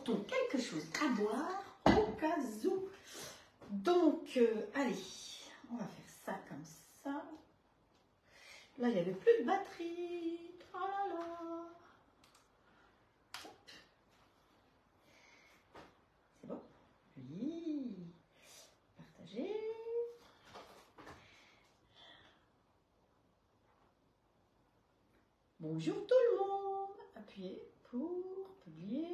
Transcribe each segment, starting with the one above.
apportons quelque chose à boire au cas où. Donc, allez, on va faire ça comme ça. Là, il n'y avait plus de batterie. Oh là là. C'est bon? Oui. Partager. Bonjour tout le monde. Appuyez pour publier.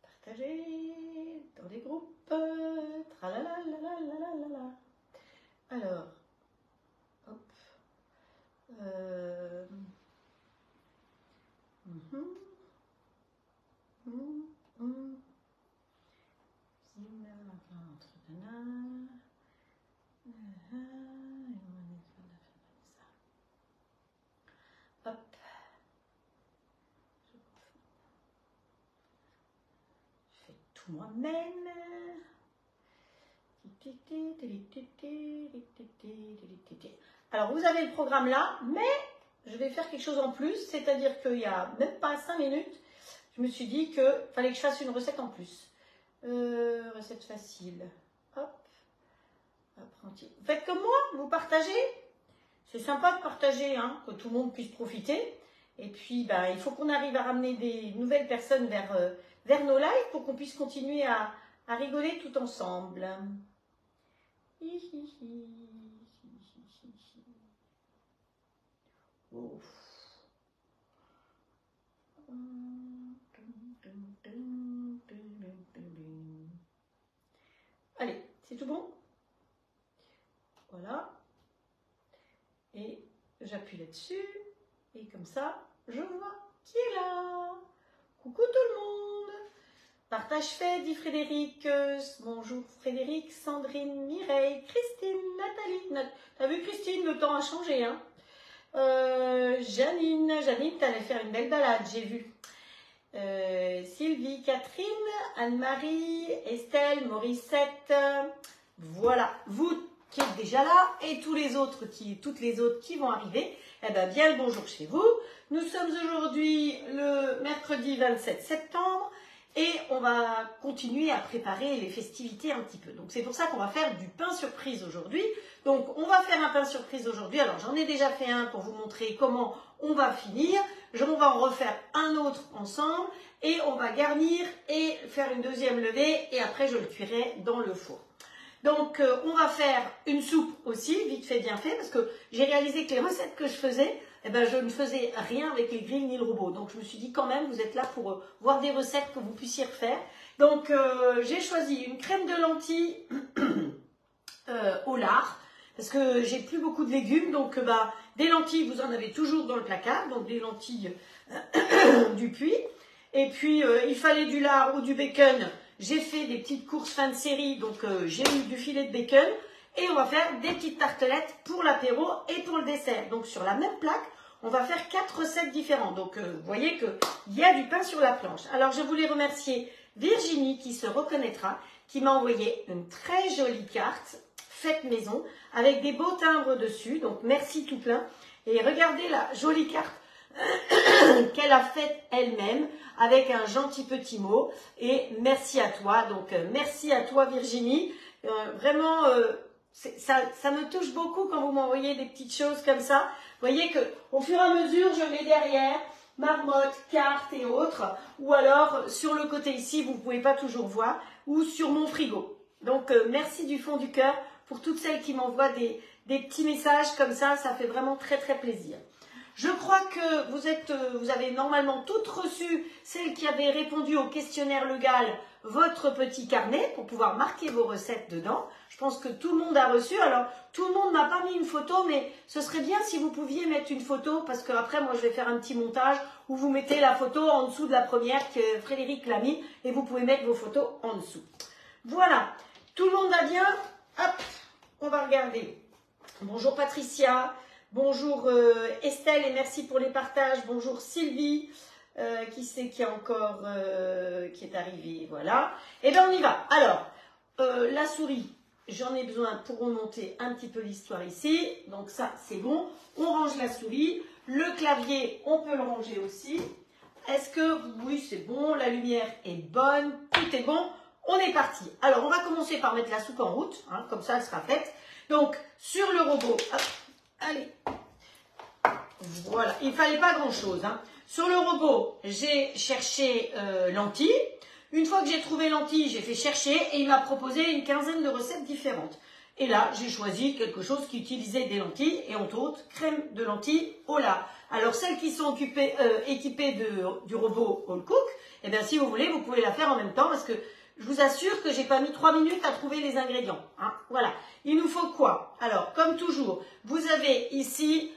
Partager dans les groupes. Tralala. Alors, hop. Hop. Je fais tout moi-même. Alors, vous avez le programme là, mais je vais faire quelque chose en plus, c'est-à-dire qu'il n'y a même pas 5 minutes, je me suis dit qu'il fallait que je fasse une recette en plus. Recette facile. Hop. Apprenti. Vous faites comme moi, vous partagez. C'est sympa de partager, hein, que tout le monde puisse profiter. Et puis, ben, il faut qu'on arrive à ramener des nouvelles personnes vers nos lives pour qu'on puisse continuer à rigoler tout ensemble. Oh. Allez, c'est tout bon? Voilà. Et j'appuie là-dessus. Et comme ça, je vois qui est là. Coucou tout le monde. Partage fait, dit Frédéric. Bonjour Frédéric, Sandrine, Mireille, Christine, Nathalie. T'as vu Christine, le temps a changé, hein. Janine, t'allais faire une belle balade, j'ai vu. Sylvie, Catherine, Anne-Marie, Estelle, Morissette. Voilà, vous qui êtes déjà là et toutes les autres qui vont arriver. Eh bien, bien le bonjour chez vous. Nous sommes aujourd'hui le mercredi 27 septembre. Et on va continuer à préparer les festivités un petit peu. Donc c'est pour ça qu'on va faire du pain surprise aujourd'hui. Donc on va faire un pain surprise aujourd'hui. Alors j'en ai déjà fait un pour vous montrer comment on va finir. On va en refaire un autre ensemble. Et on va garnir et faire une deuxième levée. Et après je le cuirai dans le four. Donc on va faire une soupe aussi, vite fait bien fait. Parce que j'ai réalisé que les recettes que je faisais, eh ben, je ne faisais rien avec les grilles ni le robot. Donc, je me suis dit quand même, vous êtes là pour voir des recettes que vous puissiez refaire. Donc, j'ai choisi une crème de lentilles au lard. Parce que j'ai plus beaucoup de légumes. Donc, des lentilles, vous en avez toujours dans le placard. Donc, des lentilles du puits. Et puis, il fallait du lard ou du bacon. J'ai fait des petites courses fin de série. Donc, j'ai eu du filet de bacon. Et on va faire des petites tartelettes pour l'apéro et pour le dessert. Donc, sur la même plaque, on va faire 4 recettes différentes. Donc, vous voyez qu'il y a du pain sur la planche. Alors, je voulais remercier Virginie qui se reconnaîtra, qui m'a envoyé une très jolie carte faite maison avec des beaux timbres dessus. Donc, merci tout plein. Et regardez la jolie carte qu'elle a faite elle-même avec un gentil petit mot. Et merci à toi. Donc, merci à toi Virginie. Vraiment... ça me touche beaucoup quand vous m'envoyez des petites choses comme ça. Vous voyez qu'au fur et à mesure, je mets derrière marmotte, cartes et autres. Ou alors, sur le côté ici, vous ne pouvez pas toujours voir. Ou sur mon frigo. Donc, merci du fond du cœur pour toutes celles qui m'envoient des petits messages comme ça. Ça fait vraiment très, très plaisir. Je crois que vous avez normalement toutes reçu, celles qui avaient répondu au questionnaire Legal, votre petit carnet pour pouvoir marquer vos recettes dedans. Je pense que tout le monde a reçu. Alors, tout le monde m'a pas mis une photo, mais ce serait bien si vous pouviez mettre une photo parce qu'après, moi, je vais faire un petit montage où vous mettez la photo en dessous de la première que Frédéric l'a mis et vous pouvez mettre vos photos en dessous. Voilà. Tout le monde va bien? Hop, on va regarder. Bonjour Patricia. Bonjour Estelle et merci pour les partages. Bonjour Sylvie. Qui c'est qui est encore qui est arrivé? Voilà. Et bien on y va. Alors, la souris, j'en ai besoin pour remonter un petit peu l'histoire ici. Donc ça, c'est bon. On range la souris. Le clavier, on peut le ranger aussi. Est-ce que, oui, c'est bon, la lumière est bonne, tout est bon, on est parti. Alors, on va commencer par mettre la soupe en route, hein, comme ça, elle sera faite. Donc, sur le robot, hop, allez, voilà, il ne fallait pas grand-chose. Hein. Sur le robot, j'ai cherché lentilles. Une fois que j'ai trouvé lentilles, j'ai fait chercher et il m'a proposé une quinzaine de recettes différentes. Et là, j'ai choisi quelque chose qui utilisait des lentilles et entre autres, crème de lentilles au lard. Alors, celles qui sont équipées du robot All Cook, eh bien, si vous voulez, vous pouvez la faire en même temps parce que je vous assure que j'ai pas mis 3 minutes à trouver les ingrédients. Hein. Voilà. Il nous faut quoi? Alors, comme toujours, vous avez ici,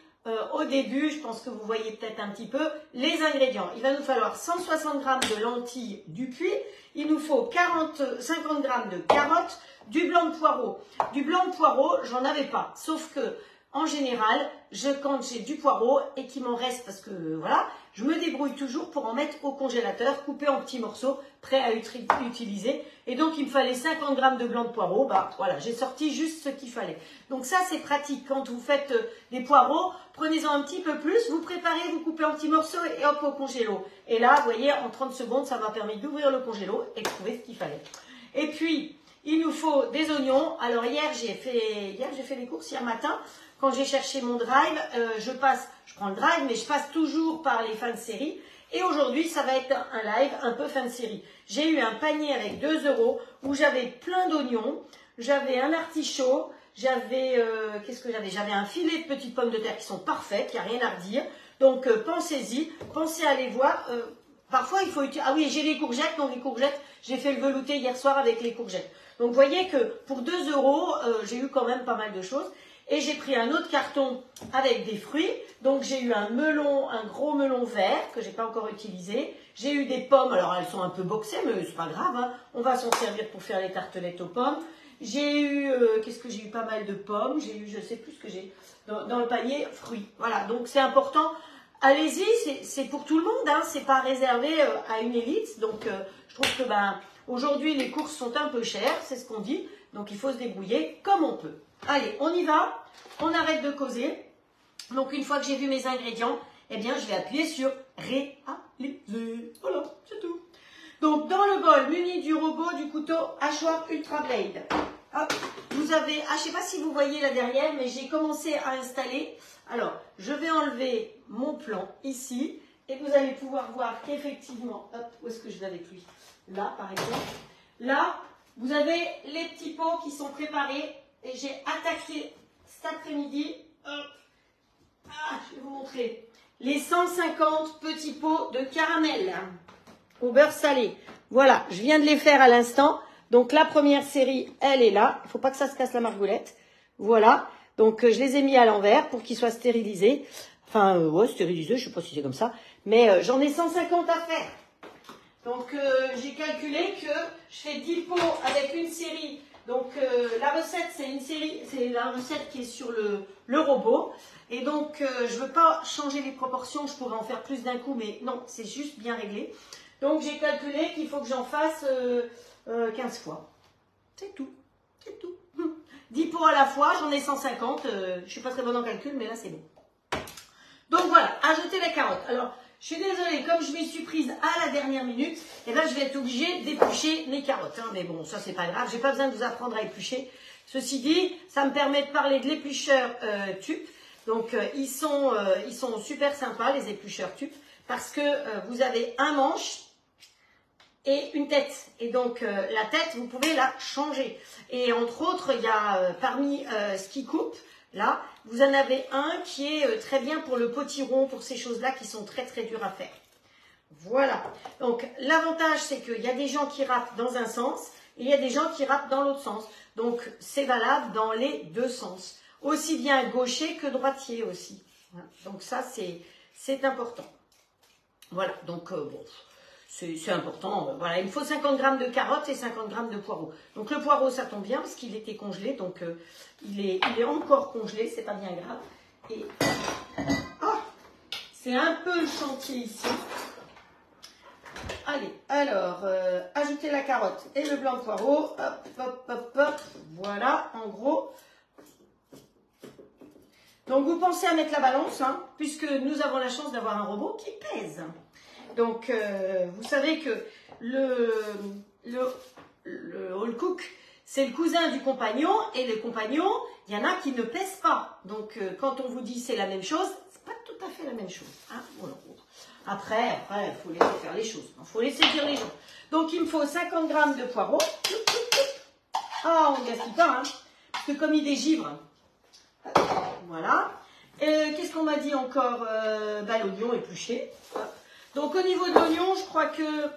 au début, je pense que vous voyez peut-être un petit peu, les ingrédients. Il va nous falloir 160 g de lentilles du puits. Il nous faut 50 g de carottes, du blanc de poireau. Du blanc de poireau, j'en avais pas. Sauf que, en général, quand j'ai du poireau et qu'il m'en reste, parce que voilà, je me débrouille toujours pour en mettre au congélateur, coupé en petits morceaux, prêts à utiliser. Et donc, il me fallait 50 g de blanc de poireau. Bah voilà, j'ai sorti juste ce qu'il fallait. Donc ça, c'est pratique. Quand vous faites des poireaux, prenez-en un petit peu plus, vous préparez, vous coupez en petits morceaux et hop au congélo. Et là, vous voyez, en 30 secondes, ça m'a permis d'ouvrir le congélo et de trouver ce qu'il fallait. Et puis, il nous faut des oignons. Alors hier, j'ai fait les courses hier matin. Quand j'ai cherché mon drive, je prends le drive, mais je passe toujours par les fins de série. Et aujourd'hui, ça va être un live un peu fin de série. J'ai eu un panier avec 2 € où j'avais plein d'oignons, j'avais un artichaut, j'avais J'avais un filet de petites pommes de terre qui sont parfaites, il n'y a rien à redire. Donc pensez-y, pensez à aller voir. Parfois, il faut utiliser... Ah oui, j'ai les courgettes. Donc les courgettes, j'ai fait le velouté hier soir avec les courgettes. Donc vous voyez que pour 2 €, j'ai eu quand même pas mal de choses. Et j'ai pris un autre carton avec des fruits. Donc j'ai eu un gros melon vert que j'ai pas encore utilisé. J'ai eu des pommes, alors elles sont un peu boxées, mais c'est pas grave. Hein. On va s'en servir pour faire les tartelettes aux pommes. J'ai eu, qu'est-ce que j'ai eu? Pas mal de pommes. J'ai eu, je sais plus ce que j'ai dans le panier, fruits. Voilà, donc c'est important. Allez-y, c'est pour tout le monde. Hein. C'est pas réservé à une élite. Donc je trouve que aujourd'hui les courses sont un peu chères, c'est ce qu'on dit. Donc il faut se débrouiller comme on peut. Allez, on y va, on arrête de causer. Donc une fois que j'ai vu mes ingrédients, eh bien je vais appuyer sur réaliser. Voilà, c'est tout. Donc dans le bol muni du robot du couteau hachoir Ultra Blade. Hop, vous avez, je ne sais pas si vous voyez là derrière, mais j'ai commencé à installer. Alors, je vais enlever mon plan ici et vous allez pouvoir voir qu'effectivement, hop, où est-ce que je vais avec lui? Là, par exemple. Là, vous avez les petits pots qui sont préparés. Et j'ai attaqué cet après-midi, je vais vous montrer, les 150 petits pots de caramel au beurre salé. Voilà, je viens de les faire à l'instant. Donc la première série, elle est là. Il ne faut pas que ça se casse la margoulette. Voilà, donc je les ai mis à l'envers pour qu'ils soient stérilisés. Enfin, ouais, stérilisés, je ne sais pas si c'est comme ça. Mais j'en ai 150 à faire. Donc j'ai calculé que je fais 10 pots avec une série. Donc la recette, c'est la recette qui est sur le robot. Et donc je ne veux pas changer les proportions, je pourrais en faire plus d'un coup, mais non, c'est juste bien réglé. Donc j'ai calculé qu'il faut que j'en fasse 15 fois. C'est tout, c'est tout. 10 pots à la fois, j'en ai 150. Je ne suis pas très bonne en calcul, mais là c'est bon. Donc voilà, ajouter la carotte. Alors, je suis désolée, comme je m'y suis prise à la dernière minute, eh ben, je vais être obligée d'éplucher mes carottes. Hein. Mais bon, ça, c'est pas grave. J'ai pas besoin de vous apprendre à éplucher. Ceci dit, ça me permet de parler de l'éplucheur TUP. Donc, ils sont super sympas, les éplucheurs TUP, parce que vous avez un manche et une tête. Et donc, la tête, vous pouvez la changer. Et entre autres, il y a parmi ce qui coupe, là, vous en avez un qui est très bien pour le potiron, pour ces choses-là qui sont très très dures à faire. Voilà. Donc l'avantage, c'est qu'il y a des gens qui râpent dans un sens et il y a des gens qui râpent dans l'autre sens. Donc c'est valable dans les deux sens. Aussi bien gaucher que droitier aussi. Donc ça, c'est important. Voilà. Donc bon... C'est important. Voilà, il me faut 50 g de carottes et 50 g de poireaux. Donc le poireau, ça tombe bien parce qu'il était congelé. Donc il est encore congelé, c'est pas bien grave. Et c'est un peu le chantier ici. Allez, alors, ajouter la carotte et le blanc de poireau. Hop, hop, hop, hop. Voilà, en gros. Donc vous pensez à mettre la balance, hein, puisque nous avons la chance d'avoir un robot qui pèse. Donc, vous savez que le whole cook, c'est le cousin du compagnon, et les compagnons, il y en a qui ne pèsent pas. Donc, quand on vous dit c'est la même chose, c'est pas tout à fait la même chose. Hein, voilà. Après, il faut laisser faire les choses. Il faut laisser dire les gens. Donc, il me faut 50 grammes de poireaux. Ah, on ne gaspille pas, hein, parce que comme il dégivre. Voilà. Qu'est-ce qu'on m'a dit encore? L'oignon épluché. Donc, au niveau de l'oignon, je crois que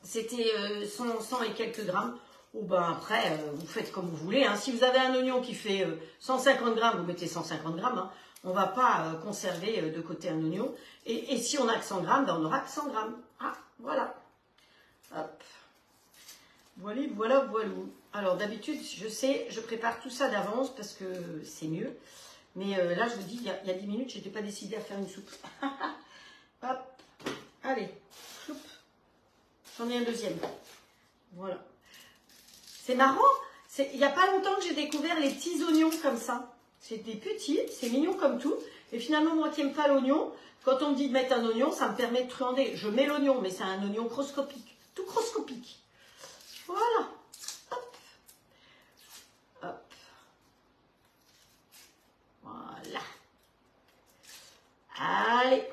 c'était 100 et quelques grammes. Ou après, vous faites comme vous voulez. Hein. Si vous avez un oignon qui fait 150 grammes, vous mettez 150 grammes. Hein. On ne va pas conserver de côté un oignon. Et si on a que 100 grammes, on aura que 100 grammes. Ah, voilà. Hop. Voilà. Alors, d'habitude, je sais, je prépare tout ça d'avance parce que c'est mieux. Mais là, je vous dis, il y a 10 minutes, je n'étais pas décidée à faire une soupe. Hop. Allez. Chloup. J'en ai un deuxième. Voilà. C'est marrant. Il n'y a pas longtemps que j'ai découvert les petits oignons comme ça. C'est des petits, c'est mignon comme tout. Et finalement, moi qui n'aime pas l'oignon, quand on me dit de mettre un oignon, ça me permet de truander. Je mets l'oignon, mais c'est un oignon croscopique. Tout croscopique. Voilà. Hop. Hop. Voilà. Allez.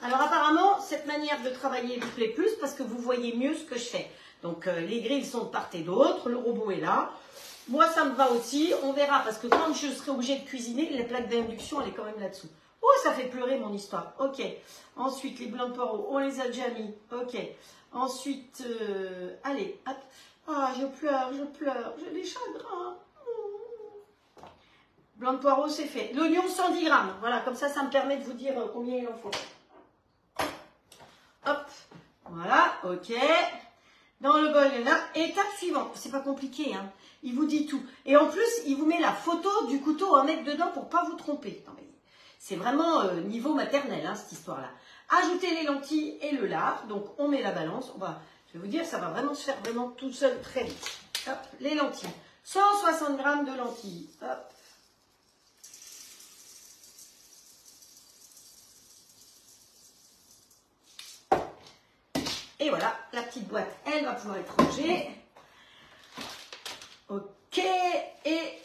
Alors apparemment, cette manière de travailler vous plaît plus parce que vous voyez mieux ce que je fais. Donc les grilles sont de part et d'autre, le robot est là. Moi ça me va aussi, on verra parce que quand je serai obligée de cuisiner, la plaque d'induction elle est quand même là-dessous. Oh ça fait pleurer mon histoire, ok. Ensuite les blancs de poireaux, on les a déjà mis, ok. Ensuite, allez, hop. Ah je pleure, j'ai des chagrins. Blanc de poireaux c'est fait. L'oignon 110 grammes, voilà, comme ça me permet de vous dire combien il en faut. Hop, voilà, ok. Dans le bol, il y en a. Étape suivante, c'est pas compliqué, hein. Il vous dit tout. Et en plus, il vous met la photo du couteau à mettre dedans pour pas vous tromper. C'est vraiment niveau maternel, hein, cette histoire-là. Ajoutez les lentilles et le lard. Donc, on met la balance. Je vais vous dire, ça va vraiment se faire vraiment tout seul très vite. Hop, les lentilles. 160 grammes de lentilles. Hop. Et voilà, la petite boîte, elle va pouvoir être rangée. Ok, et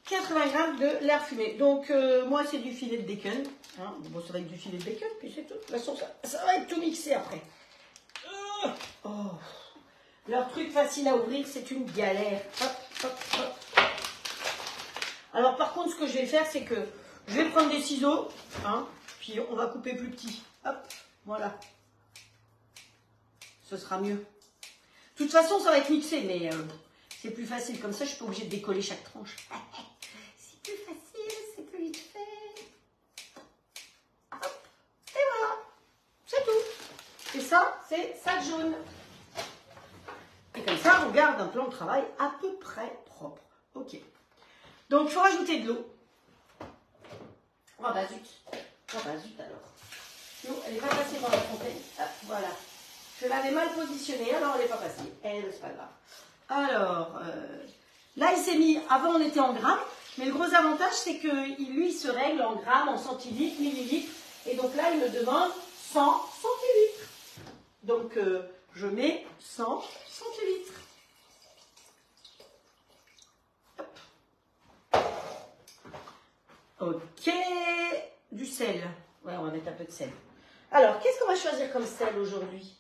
80 grammes de lard fumé. Donc, moi, c'est du filet de bacon. Hein. Bon, ça va être du filet de bacon, puis c'est tout. De toute façon, ça va être tout mixé après. Oh. Leur truc facile à ouvrir, c'est une galère. Hop, hop, hop. Alors, par contre, ce que je vais faire, c'est que je vais prendre des ciseaux, hein, puis on va couper plus petit. Hop, voilà. Ce sera mieux. De toute façon, ça va être mixé, mais c'est plus facile. Comme ça, je ne suis pas obligée de décoller chaque tranche. C'est plus facile, c'est plus vite fait. Hop, et voilà. C'est tout. Et ça, c'est sac jaune. Et comme ça, on garde un plan de travail à peu près propre. Ok. Donc, il faut rajouter de l'eau. Oh bah zut. Oh bah zut alors. L'eau, elle n'est pas passée dans la fontaine. Ah, voilà. Je l'avais mal positionnée, alors elle n'est pas passée. C'est pas grave. Alors, là, il s'est mis, avant on était en grammes, mais le gros avantage, c'est que lui, il se règle en grammes, en centilitres, millilitres. Et donc là, il me demande 100 centilitres. Donc, je mets 100 centilitres. Hop. Ok, du sel. Ouais, on va mettre un peu de sel. Alors, qu'est-ce qu'on va choisir comme sel aujourd'hui?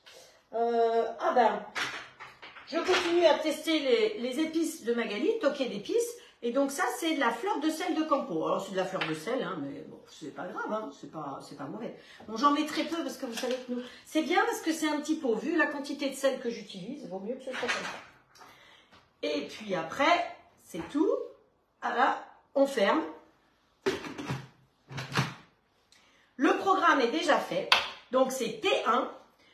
Je continue à tester les épices de Magali, toqué d'épices. Et donc ça, c'est de la fleur de sel de Campo. Alors, c'est de la fleur de sel, hein, mais bon, c'est pas grave, hein, c'est pas mauvais. Bon, j'en mets très peu parce que vous savez que nous... C'est bien parce que c'est un petit pot. Vu la quantité de sel que j'utilise, il vaut mieux que ce soit comme ça. Et puis après, c'est tout. Voilà, on ferme. Le programme est déjà fait. Donc, c'est T1,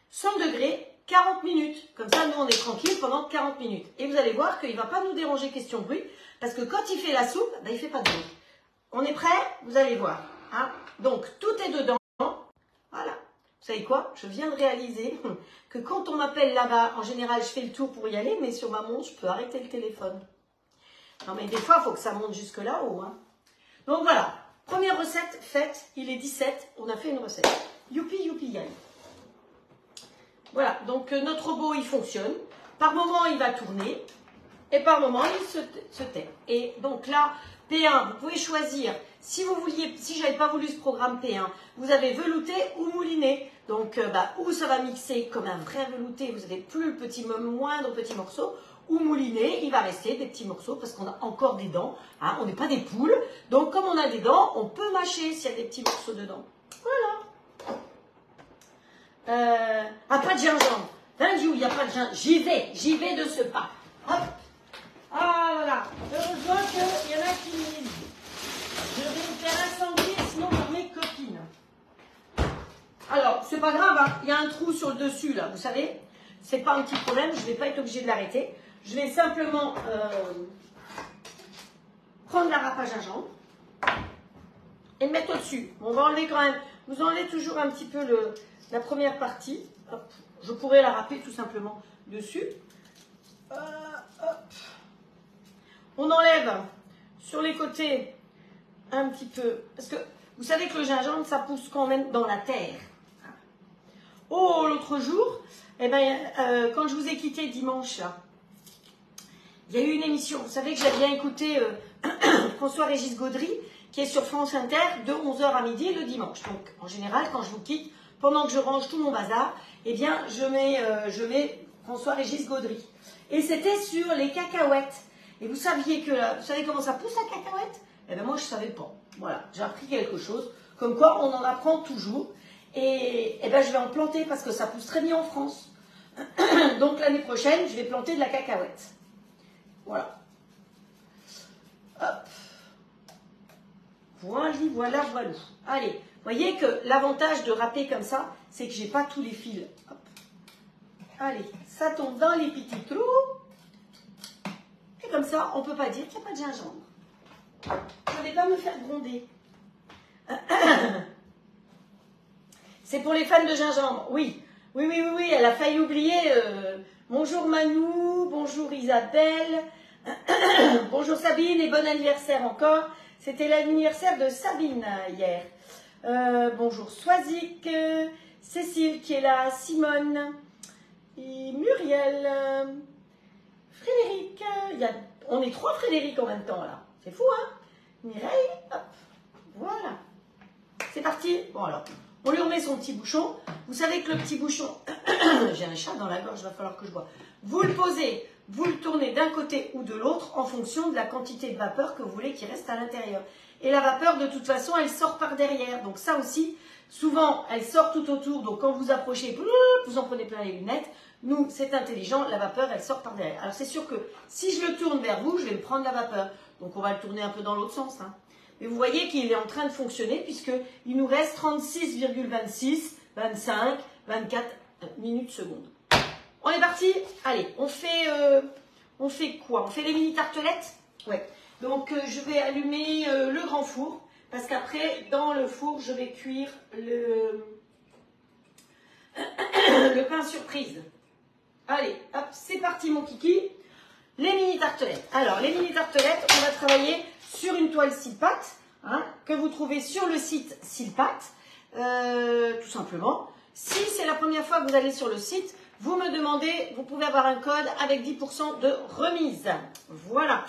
100 degrés, 40 minutes. Comme ça, nous, on est tranquille pendant 40 minutes. Et vous allez voir qu'il ne va pas nous déranger question bruit. Parce que quand il fait la soupe, il ne fait pas de bruit. On est prêt? Vous allez voir. Hein? Donc, tout est dedans. Voilà. Vous savez quoi? Je viens de réaliser que quand on m'appelle là-bas, en général, je fais le tour pour y aller. Mais sur ma montre, je peux arrêter le téléphone. Non, mais des fois, il faut que ça monte jusque là-haut. Hein? Donc, voilà. Première recette faite, il est 17, on a fait une recette. Youpi, youpi, yay. Voilà, donc notre robot, il fonctionne. Par moment, il va tourner. Et par moment, il se tait. Et donc là, P1, vous pouvez choisir. Si vous vouliez, si je n'avais pas voulu ce programme P1, vous avez velouté ou mouliné. Donc, ou ça va mixer comme un vrai velouté, vous avez plus le moindre petit morceau, ou mouliné, il va rester des petits morceaux parce qu'on a encore des dents. Hein, on n'est pas des poules. Donc, comme on a des dents, on peut mâcher s'il y a des petits morceaux dedans. Voilà. Pas de gingembre. Thank you, il n'y a pas de gingembre. J'y vais de ce pas. Hop. Ah, voilà. Heureusement qu'il y en a qui me disent. Je vais me faire incendier, sinon par mes copines. Alors, c'est pas grave, hein. Il y a un trou sur le dessus, là, vous savez. C'est pas un petit problème, je ne vais pas être obligée de l'arrêter. Je vais simplement prendre la râpe à gingembre et le mettre au-dessus. On va enlever quand même, vous enlevez toujours un petit peu la première partie. Hop. Je pourrais la râper tout simplement dessus. Hop. On enlève sur les côtés un petit peu, parce que vous savez que le gingembre, ça pousse quand même dans la terre. Oh, l'autre jour, eh ben, quand je vous ai quitté dimanche, là, il y a eu une émission. Vous savez que j'ai bien écouté François-Régis Gaudry, qui est sur France Inter, de 11h à midi le dimanche. Donc, en général, quand je vous quitte, pendant que je range tout mon bazar, eh bien, je mets François-Régis Gaudry. Et c'était sur les cacahuètes. Et vous savez comment ça pousse la cacahuète? Eh bien, moi, je ne savais pas. Voilà, j'ai appris quelque chose. Comme quoi, on en apprend toujours. Et ben, je vais en planter parce que ça pousse très bien en France. Donc, l'année prochaine, je vais planter de la cacahuète. Voilà. Hop. Voilà. Allez, vous voyez que l'avantage de râper comme ça, c'est que je n'ai pas tous les fils. Hop. Allez, ça tombe dans les petits trous. Et comme ça, on ne peut pas dire qu'il n'y a pas de gingembre. Je ne vais pas me faire gronder. C'est pour les fans de gingembre, oui. Oui, elle a failli oublier. Bonjour Manou, bonjour Isabelle, bonjour Sabine et bon anniversaire encore. C'était l'anniversaire de Sabine hier. Bonjour Swazik, Cécile qui est là, Simone, et Muriel, Frédéric. On est 3 Frédéric en même temps là. C'est fou, hein? Mireille, hop, voilà. C'est parti. Bon alors. On lui remet son petit bouchon. Vous savez que le petit bouchon, j'ai un chat dans la gorge, il va falloir que je bois. Vous le posez, vous le tournez d'un côté ou de l'autre en fonction de la quantité de vapeur que vous voulez qu'il reste à l'intérieur. Et la vapeur, de toute façon, elle sort par derrière. Donc ça aussi, souvent, elle sort tout autour. Donc quand vous approchez, vous en prenez plein les lunettes. Nous, c'est intelligent, la vapeur, elle sort par derrière. Alors c'est sûr que si je le tourne vers vous, je vais me prendre la vapeur. Donc on va le tourner un peu dans l'autre sens, hein. Et vous voyez qu'il est en train de fonctionner puisqu'il nous reste 36,26, 25, 24 minutes secondes. On est parti. Allez, on fait quoi? On fait les mini tartelettes? Ouais. Donc je vais allumer le grand four parce qu'après, dans le four, je vais cuire le pain surprise. Allez, hop, c'est parti mon kiki. Les mini tartelettes. Alors, les mini tartelettes, on va travailler sur une toile Silpat, hein, que vous trouvez sur le site Silpat, tout simplement. Si c'est la première fois que vous allez sur le site, vous me demandez, vous pouvez avoir un code avec 10% de remise. Voilà.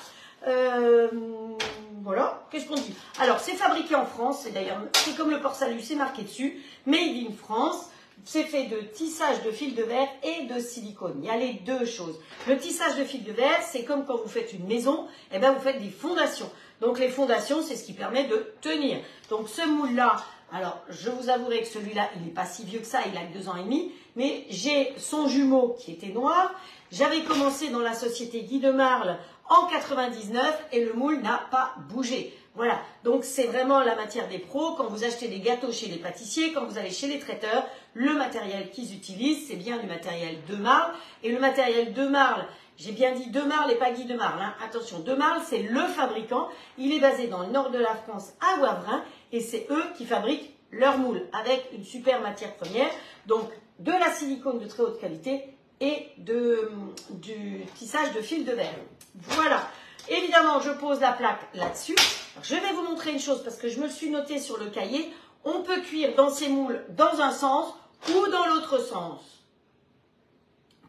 Voilà, qu'est-ce qu'on dit? Alors, c'est fabriqué en France, c'est comme le port-salut, c'est marqué dessus, Made in France. C'est fait de tissage de fil de verre et de silicone. Il y a les deux choses. Le tissage de fil de verre, c'est comme quand vous faites une maison, eh bien vous faites des fondations. Donc les fondations, c'est ce qui permet de tenir. Donc ce moule-là, alors je vous avouerai que celui-là, il n'est pas si vieux que ça, il a que 2 ans et demi, mais j'ai son jumeau qui était noir. J'avais commencé dans la société Guy de Marle en 99 et le moule n'a pas bougé. Voilà, donc c'est vraiment la matière des pros. Quand vous achetez des gâteaux chez les pâtissiers, quand vous allez chez les traiteurs, le matériel qu'ils utilisent, c'est bien du matériel de Marle. Et le matériel de Marle, j'ai bien dit de Marle et pas Guy de Marle, hein. Attention, de Marle, c'est le fabricant. Il est basé dans le nord de la France, à Wavrin, et c'est eux qui fabriquent leur moule avec une super matière première. Donc, de la silicone de très haute qualité et du tissage de fil de verre. Voilà. Évidemment, je pose la plaque là-dessus. Je vais vous montrer une chose parce que je me le suis noté sur le cahier. On peut cuire dans ces moules dans un sens ou dans l'autre sens.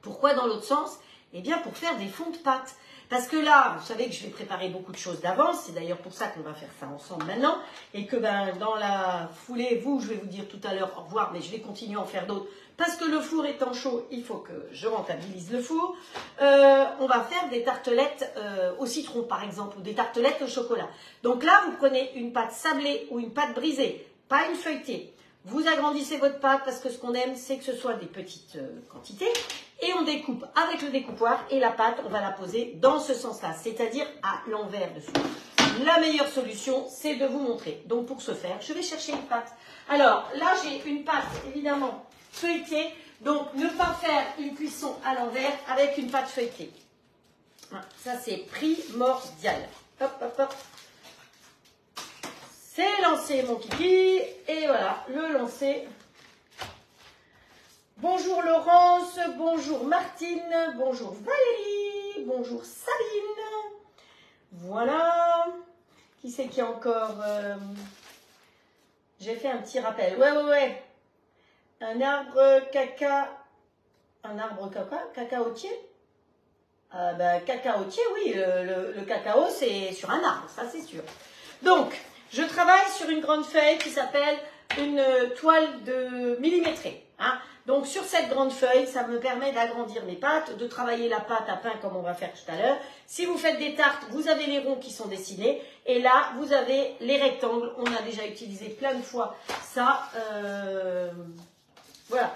Pourquoi dans l'autre sens? Eh bien, pour faire des fonds de pâte. Parce que là, vous savez que je vais préparer beaucoup de choses d'avance. C'est d'ailleurs pour ça qu'on va faire ça ensemble maintenant. Et que dans la foulée, je vais vous dire tout à l'heure au revoir, mais je vais continuer à en faire d'autres. Parce que le four étant chaud, il faut que je rentabilise le four. On va faire des tartelettes au citron, par exemple, ou des tartelettes au chocolat. Donc là, vous prenez une pâte sablée ou une pâte brisée, pas une feuilletée. Vous agrandissez votre pâte parce que ce qu'on aime, c'est que ce soit des petites quantités. Et on découpe avec le découpoir et la pâte, on va la poser dans ce sens-là, c'est-à-dire à l'envers dessous. La meilleure solution, c'est de vous montrer. Donc pour ce faire, je vais chercher une pâte. Alors là, j'ai une pâte, évidemment, feuilletée. Donc ne pas faire une cuisson à l'envers avec une pâte feuilletée. Ça, c'est primordial. Hop, hop, hop. C'est lancé, mon kiki. Et voilà, le lancer. Bonjour Laurence, bonjour Martine, bonjour Valérie, bonjour Sabine. Voilà. Qui c'est qui a encore J'ai fait un petit rappel. Ouais. Un arbre cacaotier. Cacaotier, oui. Le cacao, c'est sur un arbre, ça c'est sûr. Donc, je travaille sur une grande feuille qui s'appelle une toile de millimétrée. Hein. Donc sur cette grande feuille, ça me permet d'agrandir mes pâtes, de travailler la pâte à pain comme on va faire tout à l'heure. Si vous faites des tartes, vous avez les ronds qui sont dessinés. Et là, vous avez les rectangles. On a déjà utilisé plein de fois ça. Voilà,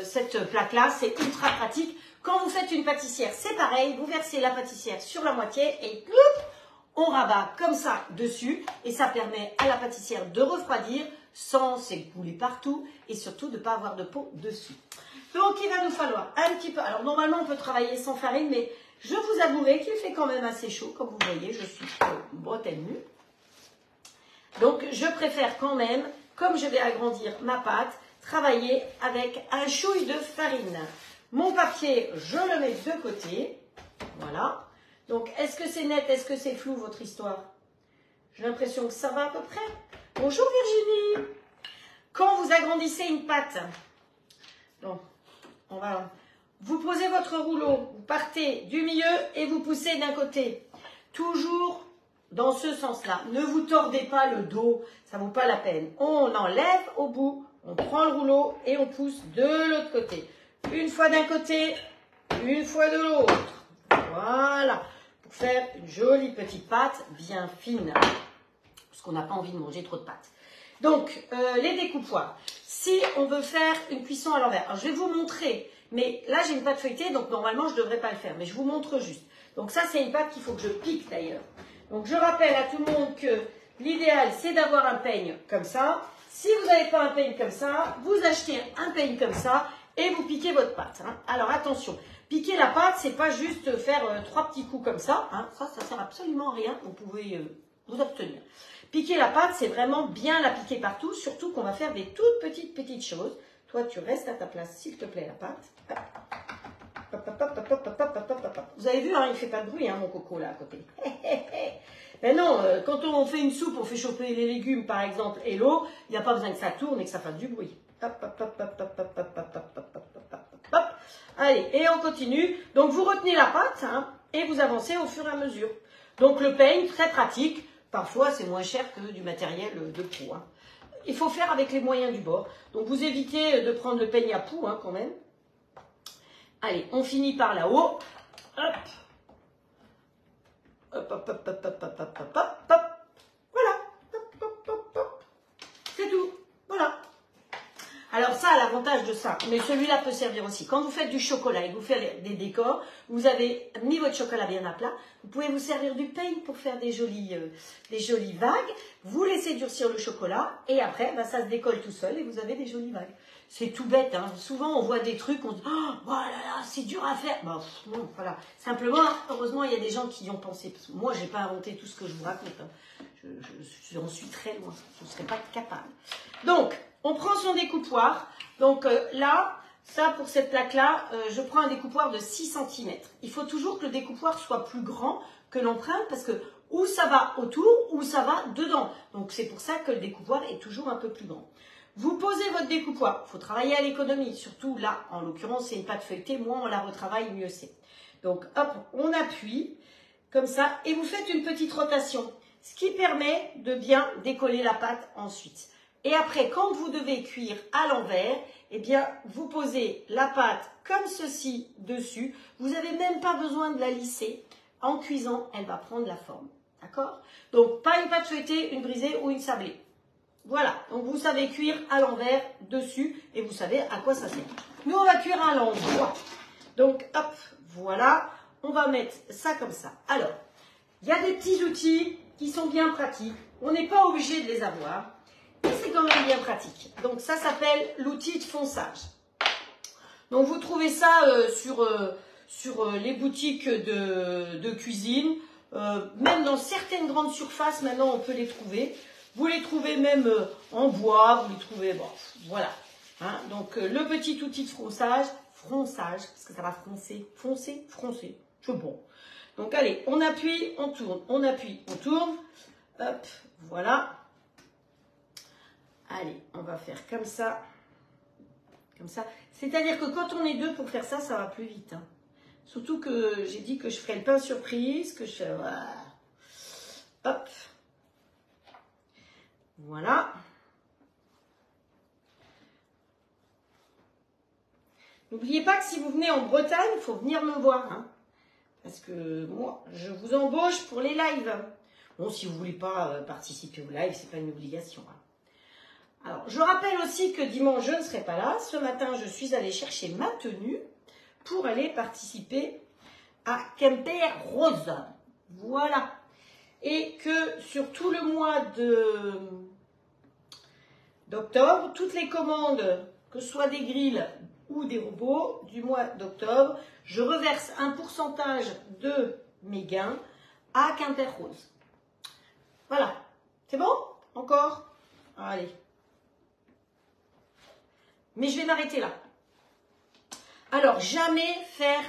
cette plaque-là, c'est ultra pratique. Quand vous faites une pâtissière, c'est pareil. Vous versez la pâtissière sur la moitié et on rabat comme ça dessus. Et ça permet à la pâtissière de refroidir sans s'écouler partout et surtout de ne pas avoir de peau dessus. Donc il va nous falloir un petit peu, alors normalement on peut travailler sans farine, mais je vous avouerai qu'il fait quand même assez chaud, comme vous voyez, je suis bretelle nue. Donc je préfère quand même, comme je vais agrandir ma pâte, travailler avec un chouille de farine. Mon papier, je le mets de côté, voilà. Donc est-ce que c'est net, est-ce que c'est flou votre histoire? J'ai l'impression que ça va à peu près. Bonjour Virginie. Quand vous agrandissez une pâte, donc vous posez votre rouleau, vous partez du milieu et vous poussez d'un côté. Toujours dans ce sens-là. Ne vous tordez pas le dos, ça ne vaut pas la peine. On enlève au bout, on prend le rouleau et on pousse de l'autre côté. Une fois d'un côté, une fois de l'autre. Voilà. Pour faire une jolie petite pâte bien fine. Parce qu'on n'a pas envie de manger trop de pâtes. Donc, les découpoirs. Si on veut faire une cuisson à l'envers, alors je vais vous montrer, mais là j'ai une pâte feuilletée, donc normalement je ne devrais pas le faire, mais je vous montre juste. Donc ça c'est une pâte qu'il faut que je pique d'ailleurs. Donc je rappelle à tout le monde que l'idéal c'est d'avoir un peigne comme ça. Si vous n'avez pas un peigne comme ça, vous achetez un peigne comme ça et vous piquez votre pâte. Hein. Alors attention, piquer la pâte, c'est pas juste faire 3 petits coups comme ça. Hein. Ça sert absolument à rien, vous pouvez vous abstenir. Piquer la pâte, c'est vraiment bien la piquer partout, surtout qu'on va faire des toutes petites choses. Toi, tu restes à ta place, s'il te plaît, la pâte. Vous avez vu, hein, il ne fait pas de bruit, hein, mon coco, là, à côté. Mais non, quand on fait une soupe, on fait chauffer les légumes, par exemple, et l'eau, il n'y a pas besoin que ça tourne et que ça fasse du bruit. Allez, et on continue. Donc, vous retenez la pâte, hein, et vous avancez au fur et à mesure. Donc, le peigne, très pratique. Parfois, c'est moins cher que du matériel de pro. Hein. Il faut faire avec les moyens du bord. Donc, vous évitez de prendre le peigne à poux, hein, quand même. Allez, on finit par là-haut. Hop. Hop, hop, hop, hop, hop, hop, hop, hop, hop. Voilà. Hop, hop, hop, hop. C'est tout. Voilà. Alors ça, l'avantage de ça, mais celui-là peut servir aussi. Quand vous faites du chocolat et que vous faites des décors, vous avez mis votre chocolat bien à plat, vous pouvez vous servir du peigne pour faire des jolies vagues. Vous laissez durcir le chocolat et après, ça se décolle tout seul et vous avez des jolies vagues. C'est tout bête, hein. Souvent on voit des trucs, on se dit « Oh voilà, c'est dur à faire ». Bon, non, voilà. Simplement, heureusement, il y a des gens qui y ont pensé. Parce que moi, je n'ai pas inventé tout ce que je vous raconte. Hein. J'en suis très loin. Je ne serais pas capable. Donc, on prend son découpoir. Donc là, ça pour cette plaque-là, je prends un découpoir de 6 cm. Il faut toujours que le découpoir soit plus grand que l'empreinte parce que ou ça va autour ou ça va dedans. Donc c'est pour ça que le découpoir est toujours un peu plus grand. Vous posez votre découpoir, il faut travailler à l'économie, surtout là, en l'occurrence c'est une pâte feuilletée, moins on la retravaille, mieux c'est. Donc hop, on appuie comme ça et vous faites une petite rotation, ce qui permet de bien décoller la pâte ensuite. Et après, quand vous devez cuire à l'envers, eh bien, vous posez la pâte comme ceci dessus. Vous n'avez même pas besoin de la lisser. En cuisant, elle va prendre la forme. D'accord? Donc, pas une pâte feuilletée, une brisée ou une sablée. Voilà. Donc, vous savez cuire à l'envers dessus et vous savez à quoi ça sert. Nous, on va cuire à l'endroit. Donc, hop, voilà. On va mettre ça comme ça. Alors, il y a des petits outils qui sont bien pratiques. On n'est pas obligé de les avoir. Et c'est quand même bien pratique. Donc ça s'appelle l'outil de fonçage. Donc vous trouvez ça sur les boutiques de cuisine. Même dans certaines grandes surfaces, maintenant on peut les trouver. Vous les trouvez même en bois, vous les trouvez, bon, voilà. Hein, donc le petit outil de fronçage, parce que ça va froncer, froncer, c'est bon. Donc allez, on appuie, on tourne, on appuie, on tourne. Hop, voilà. Allez, on va faire comme ça. Comme ça. C'est-à-dire que quand on est deux pour faire ça, ça va plus vite. Hein. Surtout que j'ai dit que je ferais le pain surprise, que je fais... Voilà. Hop. Voilà. N'oubliez pas que si vous venez en Bretagne, il faut venir me voir. Hein. Parce que moi, je vous embauche pour les lives. Bon, si vous ne voulez pas participer au live, ce n'est pas une obligation. Hein. Alors, je rappelle aussi que dimanche, je ne serai pas là. Ce matin, je suis allée chercher ma tenue pour aller participer à Quimper Rose. Voilà. Et que sur tout le mois d'octobre, toutes les commandes, que ce soit des grilles ou des robots, du mois d'octobre, je reverse un pourcentage de mes gains à Quimper Rose. Voilà. C'est bon? Encore? Allez. Mais je vais m'arrêter là. Alors, jamais faire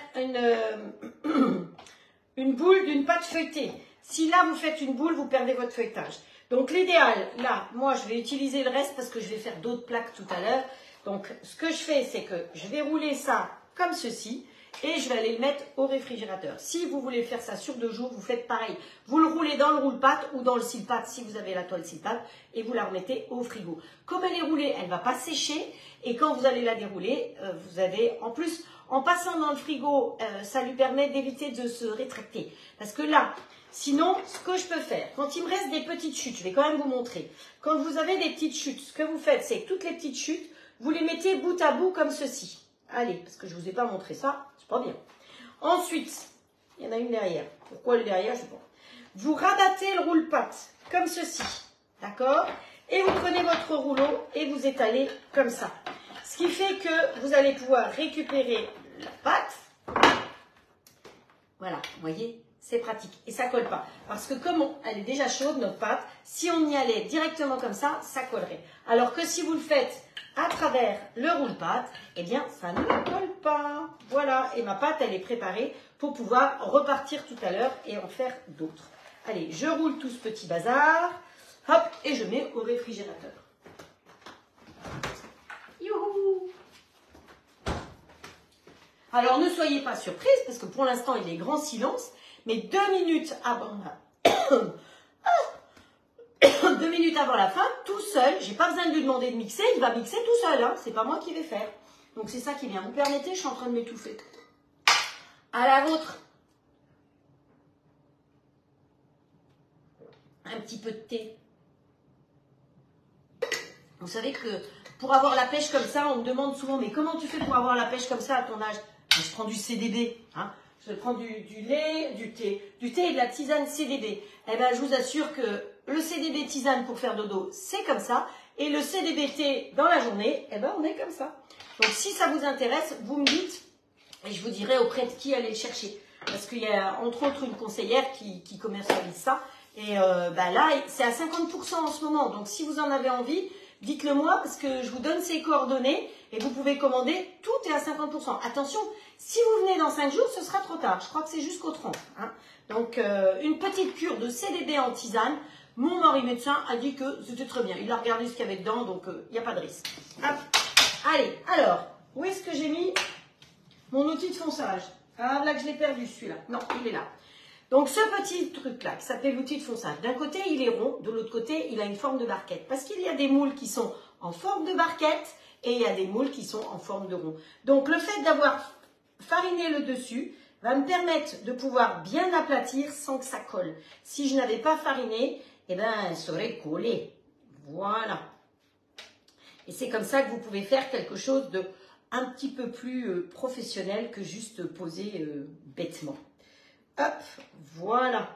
une boule d'une pâte feuilletée. Si là, vous faites une boule, vous perdez votre feuilletage. Donc, l'idéal, là, moi, je vais utiliser le reste parce que je vais faire d'autres plaques tout à l'heure. Donc, ce que je fais, c'est que je vais rouler ça comme ceci et je vais aller le mettre au réfrigérateur. Si vous voulez faire ça sur 2 jours, vous faites pareil. Vous le roulez dans le roule-pâte ou dans le cile-pâte si vous avez la toile cile-pâte et vous la remettez au frigo. Comme elle est roulée, elle ne va pas sécher et quand vous allez la dérouler, vous avez, en plus, en passant dans le frigo, ça lui permet d'éviter de se rétracter. Parce que là, sinon, ce que je peux faire, quand il me reste des petites chutes, je vais quand même vous montrer. Quand vous avez des petites chutes, ce que vous faites, c'est que toutes les petites chutes, vous les mettez bout à bout comme ceci. Allez, parce que je ne vous ai pas montré ça, c'est pas bien. Ensuite, il y en a une derrière. Pourquoi le derrière, je sais pas. Vous rabattez le roule-pâte comme ceci, d'accord? Et vous prenez votre rouleau et vous étalez comme ça. Ce qui fait que vous allez pouvoir récupérer la pâte. Voilà, vous voyez, c'est pratique. Et ça ne colle pas. Parce que comme elle est déjà chaude, notre pâte, si on y allait directement comme ça, ça collerait. Alors que si vous le faites à travers le roule-pâte, eh bien, ça ne colle pas. Voilà, et ma pâte, elle est préparée pour pouvoir repartir tout à l'heure et en faire d'autres. Allez, je roule tout ce petit bazar, hop, et je mets au réfrigérateur. Youhou! Alors, ne soyez pas surprise, parce que pour l'instant, il est grand silence, mais 2 minutes avant... 2 minutes avant la fin, tout seul, j'ai pas besoin de lui demander de mixer, il va mixer tout seul, hein, c'est pas moi qui vais faire. Donc c'est ça qui est bien. Vous permettez, je suis en train de m'étouffer. À la vôtre. Un petit peu de thé. Vous savez que pour avoir la pêche comme ça, on me demande souvent, mais comment tu fais pour avoir la pêche comme ça à ton âge? Je prends du CDB, hein. Je prends du lait, du thé et de la tisane CDB. Eh bien, je vous assure que le CDB tisane pour faire dodo, c'est comme ça. Et le CDB thé dans la journée, eh ben, on est comme ça. Donc, si ça vous intéresse, vous me dites et je vous dirai auprès de qui aller le chercher. Parce qu'il y a entre autres une conseillère qui commercialise ça. Et là, c'est à 50% en ce moment. Donc, si vous en avez envie, dites-le moi parce que je vous donne ces coordonnées et vous pouvez commander, tout est à 50%. Attention, si vous venez dans 5 jours, ce sera trop tard. Je crois que c'est jusqu'au 30. Hein. Donc, une petite cure de CBD en tisane. Mon mari médecin a dit que c'était très bien. Il a regardé ce qu'il y avait dedans, donc il n'y a pas de risque. Hop. Allez, alors, où est-ce que j'ai mis mon outil de fonçage? Ah, là que je l'ai perdu celui-là. Non, il est là. Donc ce petit truc-là, qui s'appelle l'outil de fonçage, d'un côté il est rond, de l'autre côté il a une forme de barquette. Parce qu'il y a des moules qui sont en forme de barquette et il y a des moules qui sont en forme de rond. Donc le fait d'avoir fariné le dessus va me permettre de pouvoir bien aplatir sans que ça colle. Si je n'avais pas fariné, eh ben, ça aurait collé. Voilà. Et c'est comme ça que vous pouvez faire quelque chose de un petit peu plus professionnel que juste poser bêtement. Hop, voilà.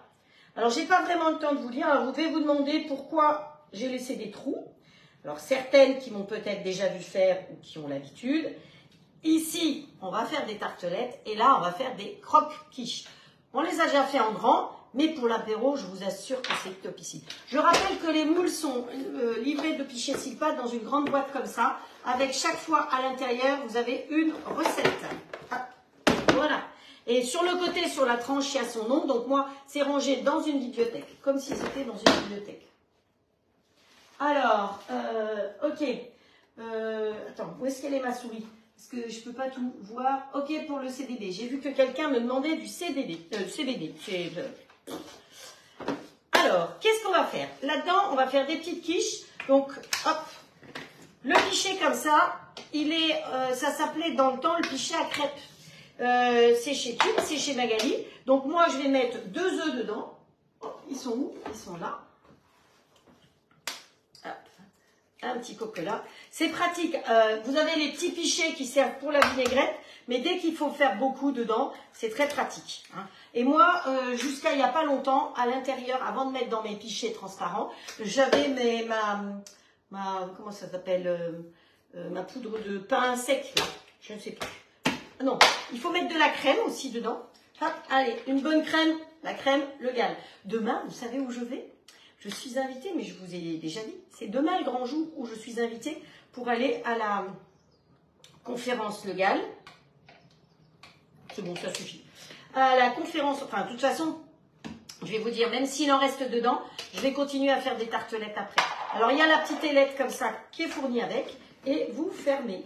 Alors, j'ai pas vraiment le temps de vous dire. Alors, vous devez vous demander pourquoi j'ai laissé des trous. Alors, certaines qui m'ont peut-être déjà vu faire ou qui ont l'habitude. Ici, on va faire des tartelettes et là, on va faire des croque-quiches. On les a déjà fait en grand, mais pour l'apéro, je vous assure que c'est topissime. Je rappelle que les moules sont livrés de Pichet Silpa dans une grande boîte comme ça, avec chaque fois à l'intérieur, vous avez une recette. Ah, voilà. Et sur le côté, sur la tranche, il y a son nom. Donc moi, c'est rangé dans une bibliothèque, comme si c'était dans une bibliothèque. Alors, ok. Attends, où est-ce qu'elle est ma souris? Parce que je ne peux pas tout voir. Ok, pour le CBD. J'ai vu que quelqu'un me demandait du CBD. CBD. Alors, qu'est-ce qu'on va faire? Là-dedans, on va faire des petites quiches. Donc, hop. Le pichet comme ça, il est, ça s'appelait dans le temps le pichet à crêpes. C'est chez Kim, c'est chez Magali. Donc moi, je vais mettre 2 œufs dedans. Hop, ils sont où? Ils sont là. Hop. Un petit coquelat. C'est pratique. Vous avez les petits pichets qui servent pour la vinaigrette, mais dès qu'il faut faire beaucoup dedans, c'est très pratique. Hein. Et moi, jusqu'à il n'y a pas longtemps, à l'intérieur, avant de mettre dans mes pichets transparents, j'avais comment ça s'appelle, ma poudre de pain sec, là. Je ne sais plus. Non, il faut mettre de la crème aussi dedans. Hop, allez, une bonne crème, la crème, le gall. Demain, vous savez où je vais? Je suis invitée, mais je vous ai déjà dit, c'est demain le grand jour où je suis invitée pour aller à la conférence Le Gall. C'est bon, ça suffit. À la conférence, enfin, de toute façon, je vais vous dire, même s'il en reste dedans, je vais continuer à faire des tartelettes après. Alors, il y a la petite ailette comme ça qui est fournie avec, et vous fermez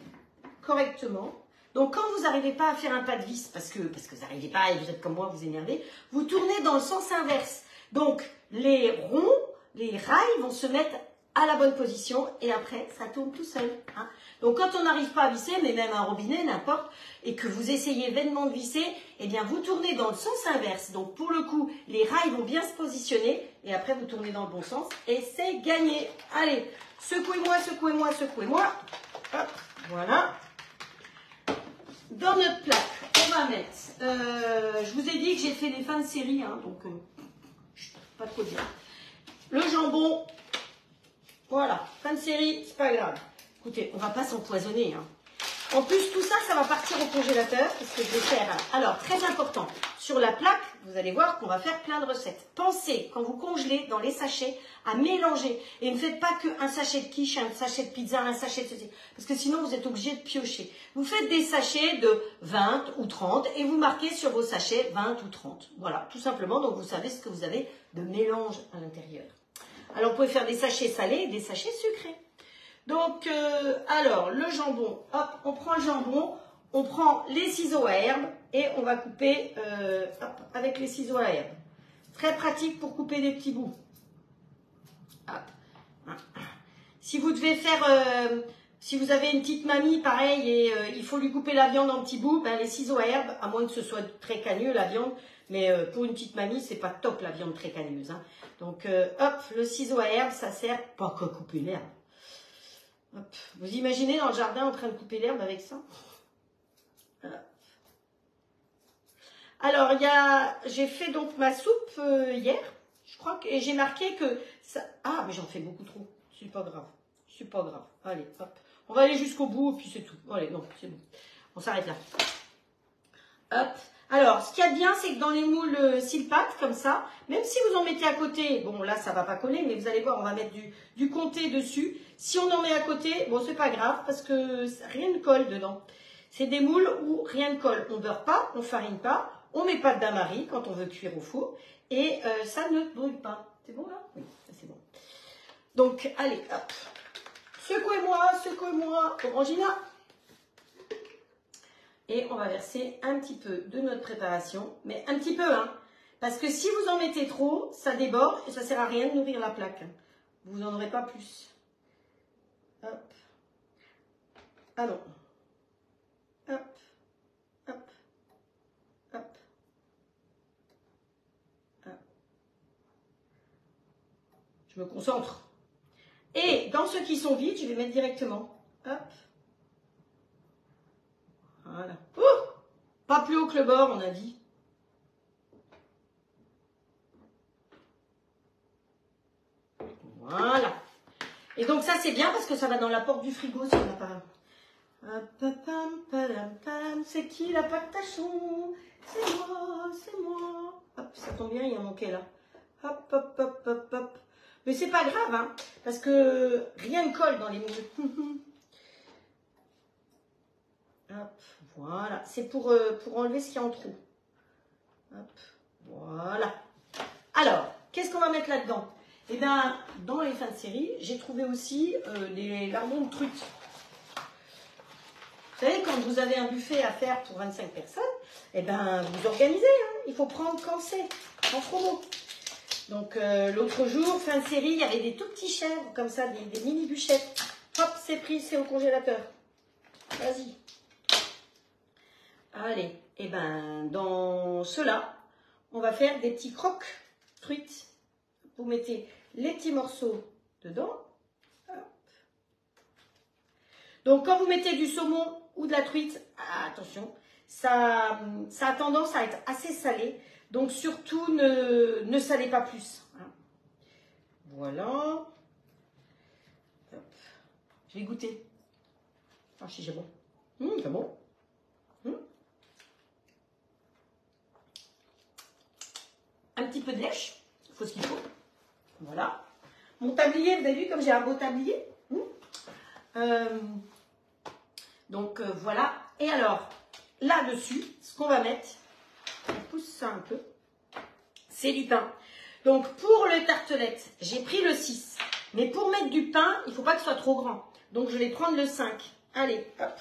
correctement. Donc, quand vous n'arrivez pas à faire un pas de vis, parce que vous n'arrivez pas et vous êtes comme moi, vous énervez, vous tournez dans le sens inverse. Donc, les ronds, les rails vont se mettre à la bonne position et après, ça tourne tout seul. Hein. Donc, quand on n'arrive pas à visser, mais même un robinet, n'importe, et que vous essayez vainement de visser, eh bien, vous tournez dans le sens inverse. Donc, pour le coup, les rails vont bien se positionner et après, vous tournez dans le bon sens et c'est gagné. Allez, secouez-moi, secouez-moi, secouez-moi. Hop, voilà. Dans notre plaque, on va mettre, je vous ai dit que j'ai fait les fins de série, hein, donc pas trop dire. Le jambon, voilà, fin de série, c'est pas grave. Écoutez, on va pas s'empoisonner. Hein. En plus, tout ça, ça va partir au congélateur, parce que je vais faire. Alors, très important, sur la plaque, vous allez voir qu'on va faire plein de recettes. Pensez, quand vous congelez dans les sachets, à mélanger. Et ne faites pas qu'un sachet de quiche, un sachet de pizza, un sachet de ceci. Parce que sinon, vous êtes obligé de piocher. Vous faites des sachets de 20 ou 30 et vous marquez sur vos sachets 20 ou 30. Voilà, tout simplement. Donc, vous savez ce que vous avez de mélange à l'intérieur. Alors, vous pouvez faire des sachets salés et des sachets sucrés. Donc, alors, le jambon. Hop, on prend le jambon, on prend les ciseaux à herbe et on va couper hop, avec les ciseaux à herbe. Très pratique pour couper des petits bouts. Hop. Si vous devez faire, si vous avez une petite mamie, pareil, et il faut lui couper la viande en petits bouts, ben, les ciseaux à herbe, à moins que ce soit très cagneux la viande, mais pour une petite mamie, c'est pas top la viande très cagneuse. Hein. Donc, hop, le ciseau à herbe, ça sert pas qu'à couper l'herbe. Hop. Vous imaginez dans le jardin en train de couper l'herbe avec ça? Alors, j'ai fait donc ma soupe hier. Je crois que j'ai marqué que ça... Ah, mais j'en fais beaucoup trop. C'est pas grave. C'est pas grave. Allez, hop. On va aller jusqu'au bout et puis c'est tout. Allez, non, c'est bon. On s'arrête là. Hop. Alors, ce qu'il y a de bien, c'est que dans les moules Silpat, comme ça, même si vous en mettez à côté, bon là ça va pas coller, mais vous allez voir, on va mettre du comté dessus. Si on en met à côté, bon c'est pas grave, parce que rien ne colle dedans. C'est des moules où rien ne colle. On beurre pas, on farine pas, on met pas de bain-marie quand on veut cuire au four, et ça ne brûle pas. C'est bon là? Oui, c'est bon. Donc, allez, hop. Secouez-moi, Orangina. Et on va verser un petit peu de notre préparation, mais un petit peu, hein. Parce que si vous en mettez trop, ça déborde et ça sert à rien de nourrir la plaque. Vous n'en aurez pas plus. Hop. Ah non. Hop, hop, hop, hop. Je me concentre. Et dans ceux qui sont vides, je vais mettre directement. Hop. Voilà. Ouh, pas plus haut que le bord, on a dit. Voilà. Et donc ça, c'est bien parce que ça va dans la porte du frigo si on n'a pas... C'est qui la pâte tachon? C'est moi, c'est moi. Hop, ça tombe bien, il y a manqué là. Hop, hop, hop, hop, hop. Mais c'est pas grave, hein, parce que rien ne colle dans les moules. Hop, voilà. C'est pour enlever ce qu'il y a en trop. Hop, voilà. Alors, qu'est-ce qu'on va mettre là-dedans? Eh bien, dans les fins de série, j'ai trouvé aussi les lardons de truite. Vous savez, quand vous avez un buffet à faire pour 25 personnes, eh ben, vous organisez. Hein. Il faut prendre quand c'est, en promo. Donc, l'autre jour, fin de série, il y avait des tout petits chèvres, comme ça, des mini bûchettes. Hop, c'est pris, c'est au congélateur. Vas-y. Allez, et ben, dans cela, on va faire des petits croques truites. Vous mettez les petits morceaux dedans. Hop. Donc, quand vous mettez du saumon ou de la truite, attention, ça a tendance à être assez salé. Donc, surtout, ne salez pas plus. Hein. Voilà. Hop. Je vais goûter. Ah, si, c'est bon. C'est bon. Un petit peu de lèche. Il faut ce qu'il faut. Voilà. Mon tablier, vous avez vu comme j'ai un beau tablier. Donc, voilà. Et alors, là-dessus, ce qu'on va mettre, on pousse ça un peu, c'est du pain. Donc, pour les tartelettes, j'ai pris le 6. Mais pour mettre du pain, il ne faut pas que ce soit trop grand. Donc, je vais prendre le 5. Allez, hop.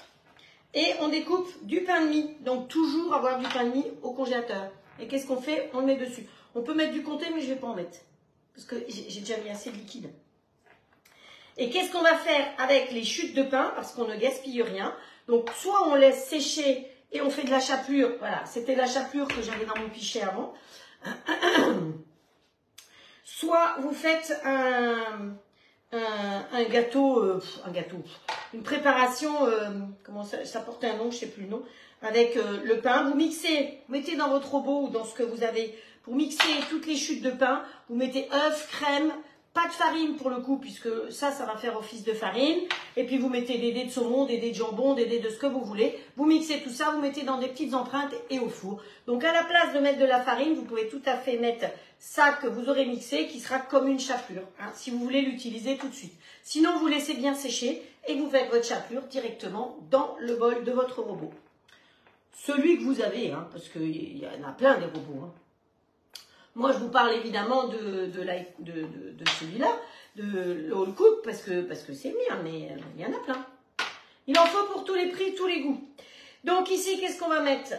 Et on découpe du pain de mie. Donc, toujours avoir du pain de mie au congélateur. Et qu'est-ce qu'on fait? On le met dessus. On peut mettre du comté, mais je ne vais pas en mettre. Parce que j'ai déjà mis assez de liquide. Et qu'est-ce qu'on va faire avec les chutes de pain? Parce qu'on ne gaspille rien. Donc, soit on laisse sécher et on fait de la chapelure. Voilà, c'était la chapelure que j'avais dans mon pichet avant. Soit vous faites un gâteau, une préparation, comment ça portait un nom, je ne sais plus le nom, avec le pain. Vous mixez, vous mettez dans votre robot ou dans ce que vous avez, pour mixer toutes les chutes de pain, vous mettez œuf, crème, pas de farine pour le coup, puisque ça va faire office de farine. Et puis vous mettez des dés de saumon, des dés de jambon, des dés de ce que vous voulez. Vous mixez tout ça, vous mettez dans des petites empreintes et au four. Donc à la place de mettre de la farine, vous pouvez tout à fait mettre ça que vous aurez mixé, qui sera comme une chapelure, hein, si vous voulez l'utiliser tout de suite. Sinon, vous laissez bien sécher et vous faites votre chapelure directement dans le bol de votre robot. Celui que vous avez, hein, parce qu'il y en a plein des robots. Hein. Moi, je vous parle évidemment de celui-là, de l'All Cook, parce que c'est le mien, mais il y en a plein. Il en faut pour tous les prix, tous les goûts. Donc ici, qu'est-ce qu'on va mettre?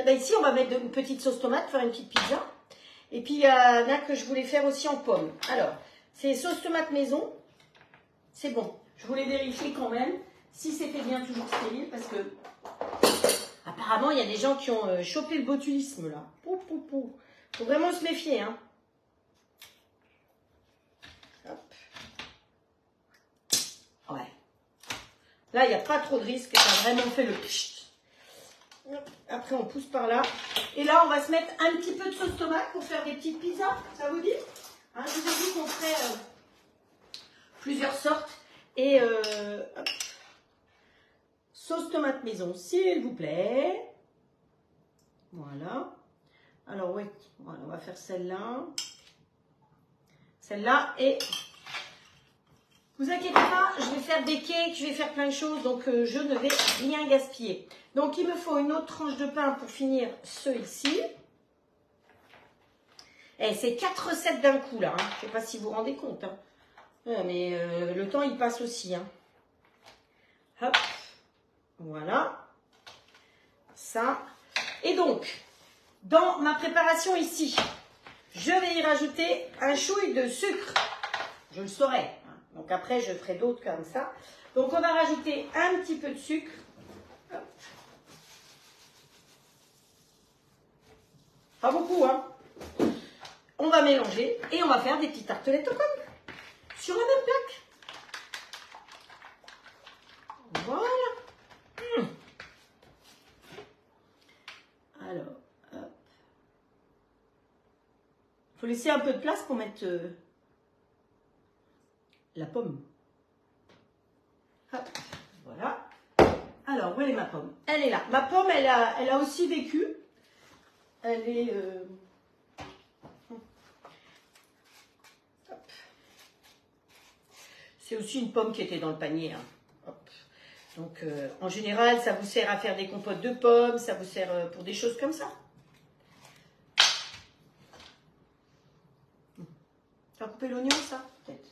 Ici, on va mettre une petite sauce tomate, faire une petite pizza. Et puis, il y en a que je voulais faire aussi en pomme. Alors, c'est sauce tomate maison. C'est bon. Je voulais vérifier quand même si c'était bien toujours stérile, parce que apparemment, il y a des gens qui ont chopé le botulisme, là. Faut vraiment se méfier, hein. Hop. Ouais. Là, il n'y a pas trop de risque. Ça a vraiment fait le pchit. Après, on pousse par là. Et là, on va se mettre un petit peu de sauce tomate pour faire des petites pizzas. Ça vous dit? Hein, je vous ai dit qu'on ferait plusieurs sortes. Et hop. Sauce tomate maison, s'il vous plaît. Voilà. Alors oui, voilà, on va faire celle-là. Celle-là et... Vous inquiétez pas, je vais faire des cakes, je vais faire plein de choses, donc je ne vais rien gaspiller. Donc il me faut une autre tranche de pain pour finir ce ici. Et c'est 4 recettes d'un coup là, hein. Je ne sais pas si vous vous rendez compte. Hein. Ouais, mais le temps il passe aussi. Hein. Hop, voilà. Ça. Et donc, dans ma préparation ici, je vais y rajouter un chouille de sucre. Je le saurai. Hein. Donc après, je ferai d'autres comme ça. Donc on va rajouter un petit peu de sucre. Hop. Pas beaucoup, hein. On va mélanger et on va faire des petites tartelettes au cogne sur la même plaque. Voilà. Alors, hop. Il faut laisser un peu de place pour mettre la pomme. Hop, voilà. Alors, où est ma pomme? Elle est là. Ma pomme, elle a aussi vécu. Elle est... C'est aussi une pomme qui était dans le panier. Hein. Hop. Donc, en général, ça vous sert à faire des compotes de pommes, ça vous sert pour des choses comme ça. Tu vas couper l'oignon, ça? Peut-être.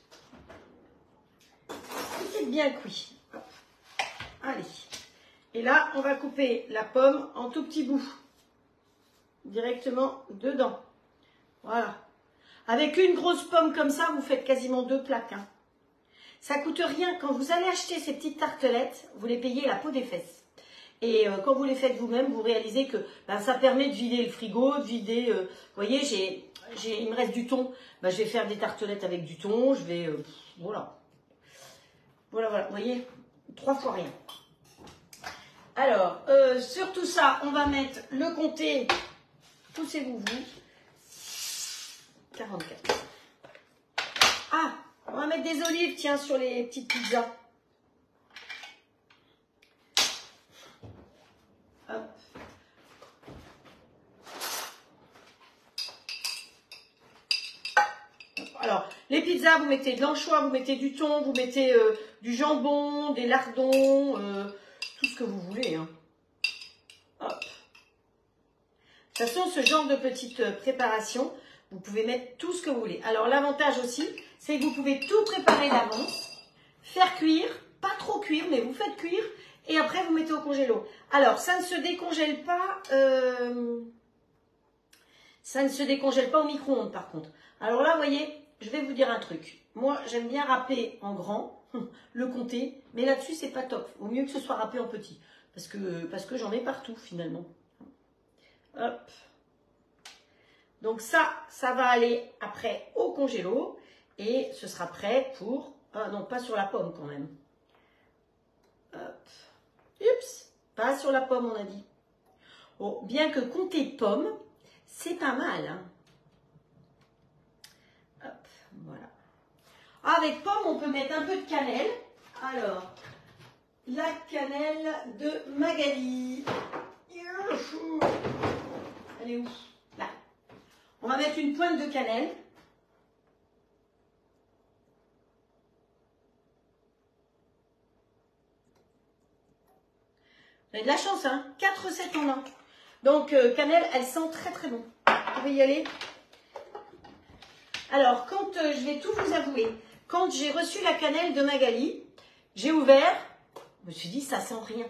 C'est bien cuit. Hop. Allez. Et là, on va couper la pomme en tout petits bouts. Directement dedans. Voilà. Avec une grosse pomme comme ça, vous faites quasiment 2 plaques. Hein. Ça coûte rien. Quand vous allez acheter ces petites tartelettes, vous les payez la peau des fesses. Et quand vous les faites vous-même, vous réalisez que ben, ça permet de vider le frigo, de vider... vous voyez, il me reste du thon. Ben, je vais faire des tartelettes avec du thon. Je vais... voilà. Voilà. Vous voyez, 3 fois rien. Alors, sur tout ça, on va mettre le comté... Poussez-vous, 44. Ah, on va mettre des olives, tiens, sur les petites pizzas. Hop. Alors, les pizzas, vous mettez de l'anchois, vous mettez du thon, vous mettez du jambon, des lardons, tout ce que vous voulez. Hein. Hop. De toute façon, ce genre de petite préparation, vous pouvez mettre tout ce que vous voulez. Alors, l'avantage aussi, c'est que vous pouvez tout préparer d'avance, faire cuire, pas trop cuire, mais vous faites cuire, et après, vous mettez au congélo. Alors, ça ne se décongèle pas, au micro-ondes, par contre. Alors là, vous voyez, je vais vous dire un truc. Moi, j'aime bien râper en grand, le comté, mais là-dessus, c'est pas top. Au mieux que ce soit râpé en petit, parce que j'en ai partout, finalement. Hop. Donc ça va aller après au congélo et ce sera prêt pour... Ah non, pas sur la pomme quand même. Hop. Oups, pas sur la pomme on a dit. Bon, bien que compter pomme, c'est pas mal. Hein. Hop, voilà. Avec pomme, on peut mettre un peu de cannelle. Alors, la cannelle de Magali. Elle est où? Là. On va mettre une pointe de cannelle. Vous avez de la chance, hein? 4 recettes en 1. Donc, cannelle, elle sent très très bon. Vous pouvez y aller. Alors, quand je vais tout vous avouer, quand j'ai reçu la cannelle de Magali, j'ai ouvert, je me suis dit, ça sent rien.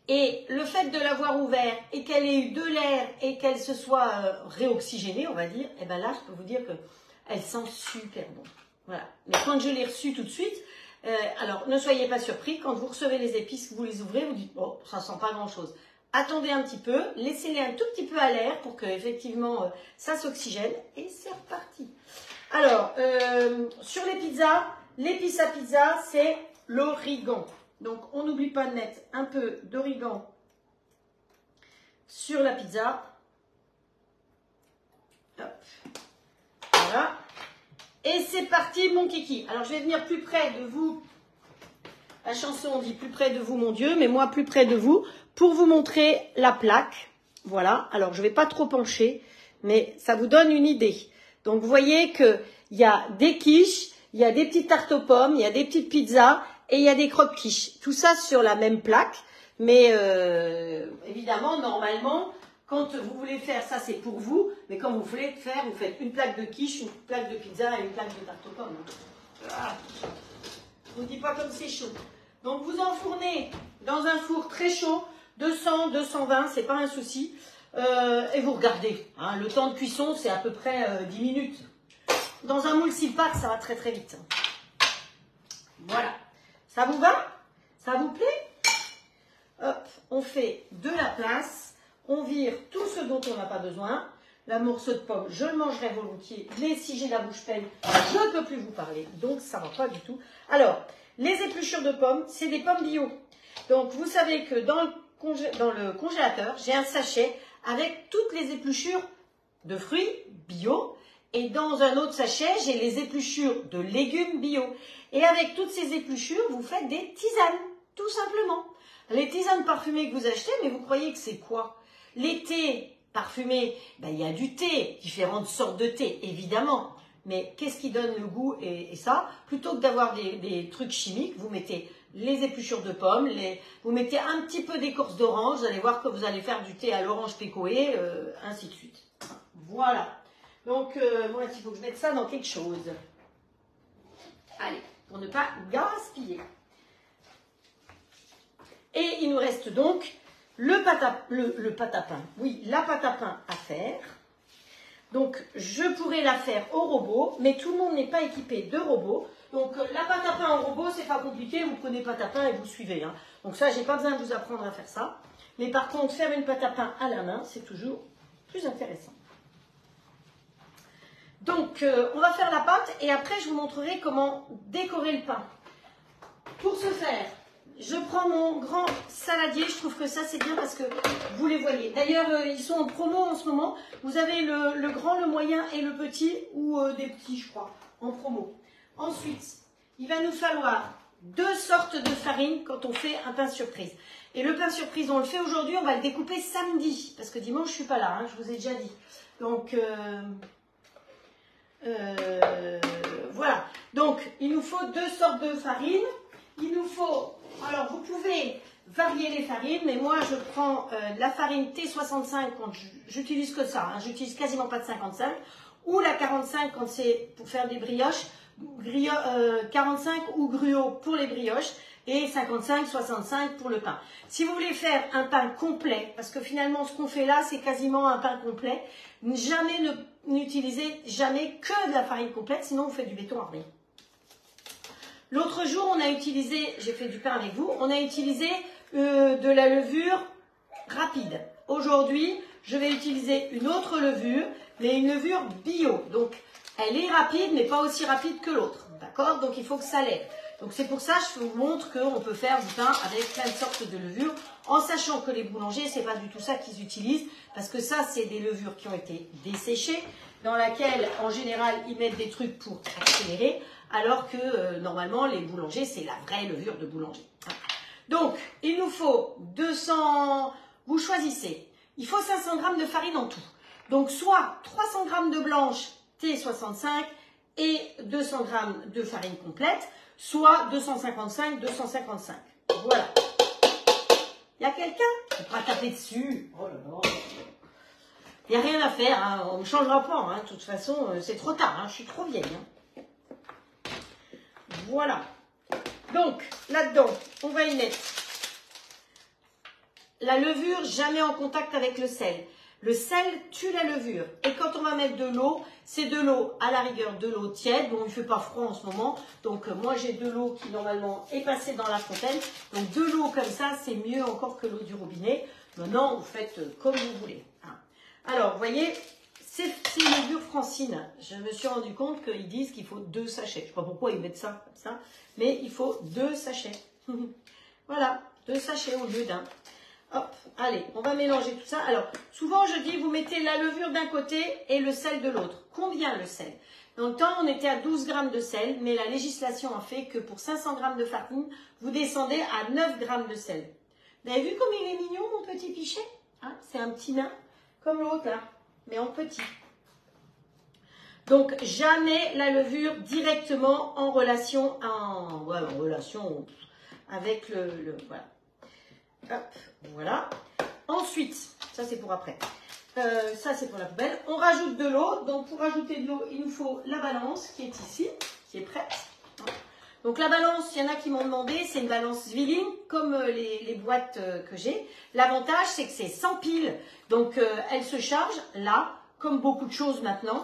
Et le fait de l'avoir ouvert et qu'elle ait eu de l'air et qu'elle se soit réoxygénée, on va dire, et bien là, je peux vous dire qu'elle sent super bon. Voilà. Mais quand je l'ai reçue tout de suite, alors ne soyez pas surpris, quand vous recevez les épices, vous les ouvrez, vous dites, bon, ça sent pas grand-chose. Attendez un petit peu, laissez-les un tout petit peu à l'air pour que effectivement ça s'oxygène et c'est reparti. Alors, sur les pizzas, l'épice à pizza, c'est l'origan. Donc, on n'oublie pas de mettre un peu d'origan sur la pizza. Hop. Voilà. Et c'est parti, mon kiki. Alors, je vais venir plus près de vous. La chanson, on dit plus près de vous, mon Dieu, mais moi, plus près de vous, pour vous montrer la plaque. Voilà, alors je ne vais pas trop pencher, mais ça vous donne une idée. Donc vous voyez qu'il y a des quiches, il y a des petites tartes aux pommes, il y a des petites pizzas et il y a des croque-quiches. Tout ça sur la même plaque, mais évidemment, normalement, quand vous voulez faire, ça c'est pour vous, mais quand vous voulez faire, vous faites une plaque de quiche, une plaque de pizza et une plaque de tarte aux pommes. Ah, je vous dis pas comme c'est chaud. Donc vous enfournez dans un four très chaud, 200, 220, c'est pas un souci. Et vous regardez, hein, le temps de cuisson c'est à peu près 10 minutes. Dans un moule Silpac, ça va très très vite. Voilà. Ça vous va? Ça vous plaît? Hop, on fait de la place, on vire tout ce dont on n'a pas besoin. La morceau de pomme, je le mangerai volontiers, mais si j'ai la bouche pleine, je ne peux plus vous parler, donc ça ne va pas du tout. Alors, les épluchures de pommes, c'est des pommes bio. Donc, vous savez que dans le congélateur, j'ai un sachet avec toutes les épluchures de fruits bio. Et dans un autre sachet, j'ai les épluchures de légumes bio. Et avec toutes ces épluchures, vous faites des tisanes, tout simplement. Les tisanes parfumées que vous achetez, mais vous croyez que c'est quoi? Les thés parfumés, ben, il y a du thé, différentes sortes de thé, évidemment. Mais qu'est-ce qui donne le goût et ça? Plutôt que d'avoir des trucs chimiques, vous mettez les épluchures de pommes, vous mettez un petit peu d'écorce d'orange, vous allez voir que vous allez faire du thé à l'orange pécoé, ainsi de suite. Voilà. Donc, moi, il faut que je mette ça dans quelque chose. Allez, pour ne pas gaspiller. Et il nous reste donc le pâte à pain. Oui, la pâte à pain à faire. Donc, je pourrais la faire au robot, mais tout le monde n'est pas équipé de robot. Donc, la pâte à pain en robot, c'est pas compliqué. Vous prenez pâte à pain et vous suivez. Hein. Donc ça, j'ai pas besoin de vous apprendre à faire ça. Mais par contre, faire une pâte à pain à la main, c'est toujours plus intéressant. Donc, on va faire la pâte et après, je vous montrerai comment décorer le pain. Pour ce faire, je prends mon grand saladier. Je trouve que ça, c'est bien parce que vous les voyez. D'ailleurs, ils sont en promo en ce moment. Vous avez le grand, le moyen et le petit, ou des petits, je crois, en promo. Ensuite, il va nous falloir 2 sortes de farine quand on fait un pain surprise. Et le pain surprise, on le fait aujourd'hui, on va le découper samedi. Parce que dimanche, je ne suis pas là, hein, je vous ai déjà dit. Donc... voilà, donc il nous faut 2 sortes de farine. Il nous faut, alors vous pouvez varier les farines, mais moi je prends de la farine T65 quand j'utilise que ça, hein, j'utilise quasiment pas de 55, ou la 45 quand c'est pour faire des brioches, 45 ou gruau pour les brioches, et 55, 65 pour le pain. Si vous voulez faire un pain complet, parce que finalement ce qu'on fait là c'est quasiment un pain complet, n'utilisez jamais que de la farine complète, sinon vous faites du béton armé. L'autre jour on a utilisé, j'ai fait du pain avec vous, on a utilisé de la levure rapide. Aujourd'hui je vais utiliser une autre levure, mais une levure bio. Donc elle est rapide mais pas aussi rapide que l'autre, d'accord? Donc il faut que ça lève. Donc c'est pour ça que je vous montre qu'on peut faire du pain avec plein de sortes de levures, en sachant que les boulangers, c'est pas du tout ça qu'ils utilisent, parce que ça, c'est des levures qui ont été desséchées, dans laquelle, en général, ils mettent des trucs pour accélérer, alors que, normalement, les boulangers, c'est la vraie levure de boulanger. Donc, il nous faut 200, vous choisissez, il faut 500 g de farine en tout. Donc, soit 300 g de blanche T65 et 200 g de farine complète, soit 255, 255. Voilà. Il y a quelqu'un qui va taper dessus. Oh là là. Il n'y a rien à faire, hein. On ne changera pas. Hein. De toute façon, c'est trop tard. Hein. Je suis trop vieille. Hein. Voilà. Donc, là-dedans, on va y mettre la levure jamais en contact avec le sel. Le sel tue la levure. Et quand on va mettre de l'eau, c'est de l'eau, à la rigueur, de l'eau tiède. Bon, il ne fait pas froid en ce moment. Donc, moi, j'ai de l'eau qui, normalement, est passée dans la fontaine. Donc, de l'eau comme ça, c'est mieux encore que l'eau du robinet. Maintenant, vous faites comme vous voulez. Alors, vous voyez, c'est une levure Francine. Je me suis rendu compte qu'ils disent qu'il faut 2 sachets. Je ne sais pas pourquoi ils mettent ça comme ça. Mais il faut 2 sachets. Voilà, 2 sachets au lieu d'un. Hop, allez, on va mélanger tout ça. Alors, souvent je dis, vous mettez la levure d'un côté et le sel de l'autre. Combien le sel? Dans le temps, on était à 12 g de sel, mais la législation a fait que pour 500 g de farine, vous descendez à 9 g de sel. Vous avez vu comme il est mignon, mon petit pichet? Hein, c'est un petit nain comme l'autre là, mais en petit. Donc jamais la levure directement en relation, voilà, en relation avec voilà. Hop, voilà. Ensuite, ça c'est pour après. Ça c'est pour la poubelle. On rajoute de l'eau. Donc pour rajouter de l'eau, il nous faut la balance qui est ici, qui est prête. Donc la balance, il y en a qui m'ont demandé, c'est une balance Zwilling, comme les boîtes que j'ai. L'avantage, c'est que c'est sans pile. Donc elle se charge là, comme beaucoup de choses maintenant,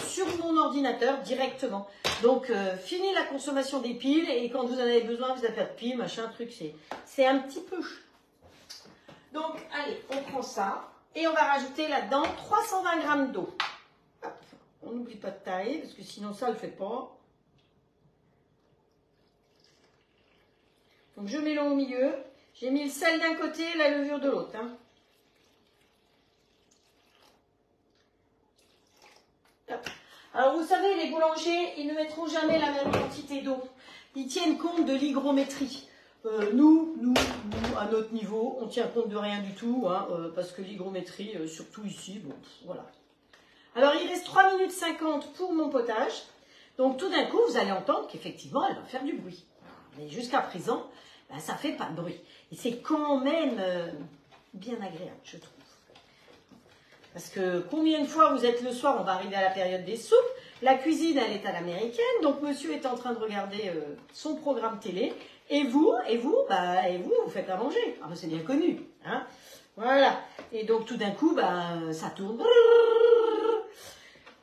sur mon ordinateur directement. Donc fini la consommation des piles et quand vous en avez besoin, vous n'avez pas de piles, machin, truc, c'est un petit peu. Donc allez, on prend ça et on va rajouter là-dedans 320 g d'eau. On n'oublie pas de tailler parce que sinon ça ne le fait pas. Donc je mets l'eau au milieu. J'ai mis le sel d'un côté et la levure de l'autre. Hein. Alors vous savez, les boulangers, ils ne mettront jamais la même quantité d'eau. Ils tiennent compte de l'hygrométrie. Nous, à notre niveau, on tient compte de rien du tout, hein, parce que l'hygrométrie, surtout ici, bon, voilà. Alors il reste 3 minutes 50 pour mon potage. Donc tout d'un coup, vous allez entendre qu'effectivement, elle va faire du bruit. Mais jusqu'à présent, ben, ça ne fait pas de bruit. Et c'est quand même bien agréable, je trouve. Parce que combien de fois vous êtes le soir, on va arriver à la période des soupes, la cuisine elle est à l'américaine, donc monsieur est en train de regarder son programme télé, et vous faites à manger. Ah, c'est bien connu. Hein, voilà. Et donc tout d'un coup, ça tourne.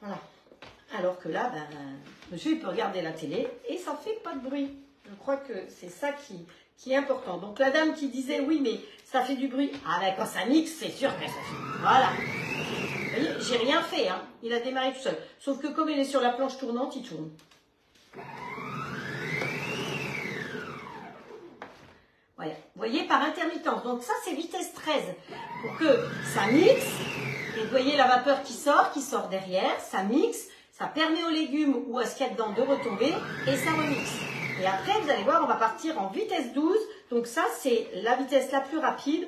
Voilà. Alors que là, monsieur il peut regarder la télé et ça ne fait pas de bruit. Je crois que c'est ça qui est important. Donc la dame qui disait oui mais ça fait du bruit. Ah ben quand ça mixe, c'est sûr que ça fait. Voilà. Vous voyez, j'ai rien fait, hein. Il a démarré tout seul. Sauf que comme il est sur la planche tournante, il tourne. Voilà. Vous voyez, par intermittence. Donc ça, c'est vitesse 13. Pour que ça mixe. Et vous voyez la vapeur qui sort derrière. Ça mixe. Ça permet aux légumes ou à ce qu'il y a dedans de retomber. Et ça remixe. Et après, vous allez voir, on va partir en vitesse 12. Donc ça, c'est la vitesse la plus rapide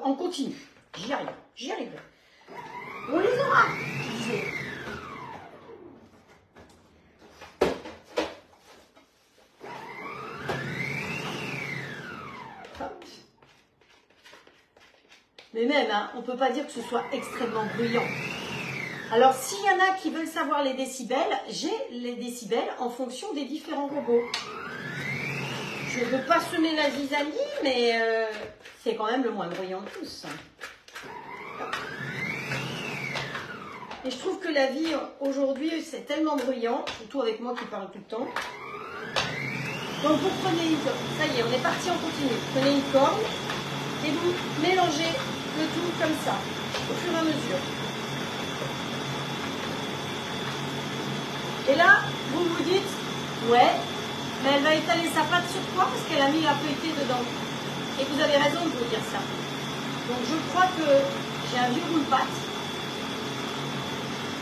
en continu. J'y arriverai. On les aura, je disais. Hop. Mais même, hein, on ne peut pas dire que ce soit extrêmement bruyant. Alors, s'il y en a qui veulent savoir les décibels, j'ai les décibels en fonction des différents robots. Je ne veux pas semer la zizanie, mais c'est quand même le moins bruyant de tous. Et je trouve que la vie aujourd'hui, c'est tellement bruyant, surtout avec moi qui parle tout le temps. Donc vous prenez une corde, ça y est, on est parti en continu. Vous prenez une corde et vous mélangez le tout comme ça, au fur et à mesure. Et là, vous vous dites, ouais, mais elle va étaler sa pâte sur quoi parce qu'elle a mis la feuilletée dedans. Et vous avez raison de vous dire ça. Donc je crois que j'ai un vieux roule-pâte.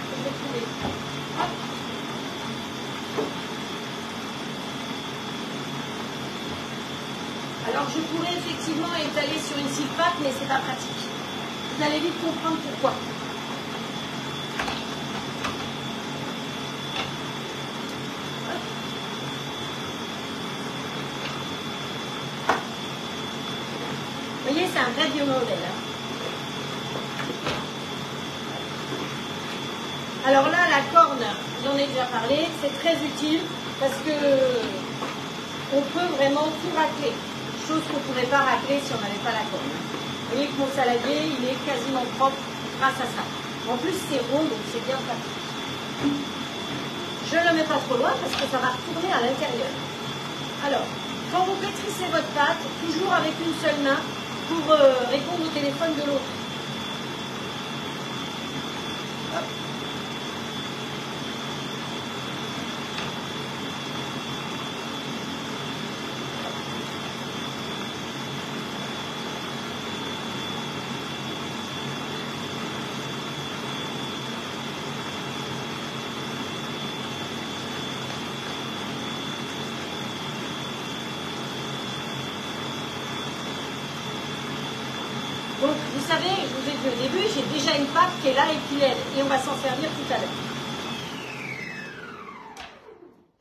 Je vais trouver. Hop. Alors je pourrais effectivement étaler sur une scie de pâte, mais c'est pas pratique. Vous allez vite comprendre pourquoi. Vous voyez, c'est un vrai biomodèle. Hein. Alors là, la corne, j'en ai déjà parlé, c'est très utile parce que on peut vraiment tout racler. Chose qu'on ne pourrait pas racler si on n'avait pas la corne. Vous voyez que mon saladier, il est quasiment propre grâce à ça. En plus, c'est rond, donc c'est bien pratique. Je ne le mets pas trop loin parce que ça va retourner à l'intérieur. Alors, quand vous pétrissez votre pâte, toujours avec une seule main, pour répondre au téléphone de l'autre. vous savez, je vous ai dit au début, j'ai déjà une pâte qui est là et qui lève. Et on va s'en servir tout à l'heure.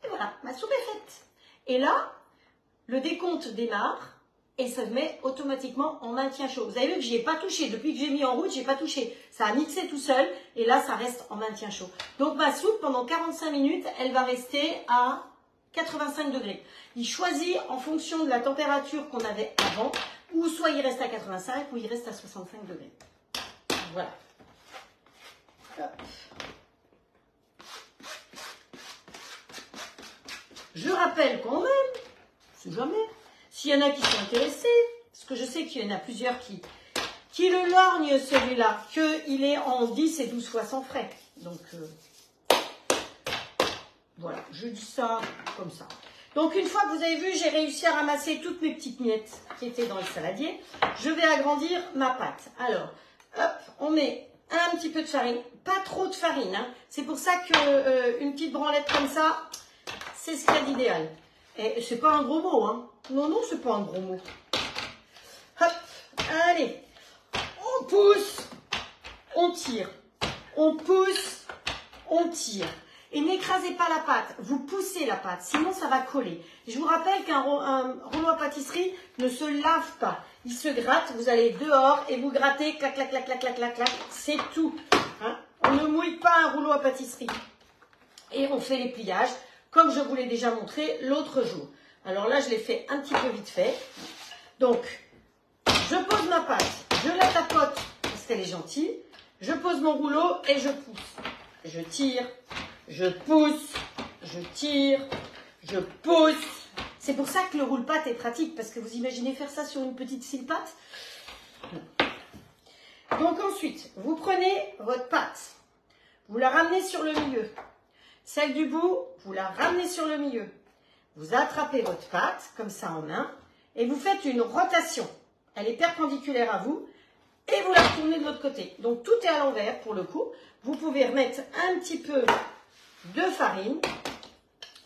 Et voilà, ma soupe est faite. Et là, le décompte démarre et ça se met automatiquement en maintien chaud. Vous avez vu que je n'y ai pas touché. Depuis que j'ai mis en route, je n'ai pas touché. Ça a mixé tout seul et là, ça reste en maintien chaud. Donc ma soupe, pendant 45 minutes, elle va rester à 85 degrés. Il choisit en fonction de la température qu'on avait avant, ou soit il reste à 85 ou il reste à 65 degrés. Voilà. Hop. Je rappelle quand même, si jamais, s'il y en a qui sont intéressés, parce que je sais qu'il y en a plusieurs qui le lorgnent celui-là, qu'il est en 10 et 12 fois sans frais. Donc, voilà, je dis ça comme ça. Donc, une fois que vous avez vu, j'ai réussi à ramasser toutes mes petites miettes qui étaient dans le saladier. Je vais agrandir ma pâte. Alors, hop, on met un petit peu de farine. Pas trop de farine, hein. C'est pour ça qu'une petite branlette comme ça, c'est ce qu'il y a d'idéal. Et c'est pas un gros mot, hein. Non, non, c'est pas un gros mot. Hop, allez. On pousse, on tire. On pousse, on tire. Et n'écrasez pas la pâte, vous poussez la pâte, sinon ça va coller. Je vous rappelle qu'un rouleau à pâtisserie ne se lave pas. Il se gratte, vous allez dehors et vous grattez, clac, clac, clac, clac, clac, clac, clac. C'est tout. Hein? On ne mouille pas un rouleau à pâtisserie. Et on fait les pliages, comme je vous l'ai déjà montré l'autre jour. Alors là, je l'ai fait un petit peu vite fait. Donc, je pose ma pâte, je la tapote parce qu'elle est gentille. Je pose mon rouleau et je pousse. Je tire. Je pousse, je tire, je pousse. C'est pour ça que le roule-pâte est pratique, parce que vous imaginez faire ça sur une petite scie-pâte. Donc ensuite, vous prenez votre pâte, vous la ramenez sur le milieu. Celle du bout, vous la ramenez sur le milieu. Vous attrapez votre pâte, comme ça en main, et vous faites une rotation. Elle est perpendiculaire à vous, et vous la retournez de l'autre côté. Donc tout est à l'envers pour le coup. Vous pouvez remettre un petit peu de farine,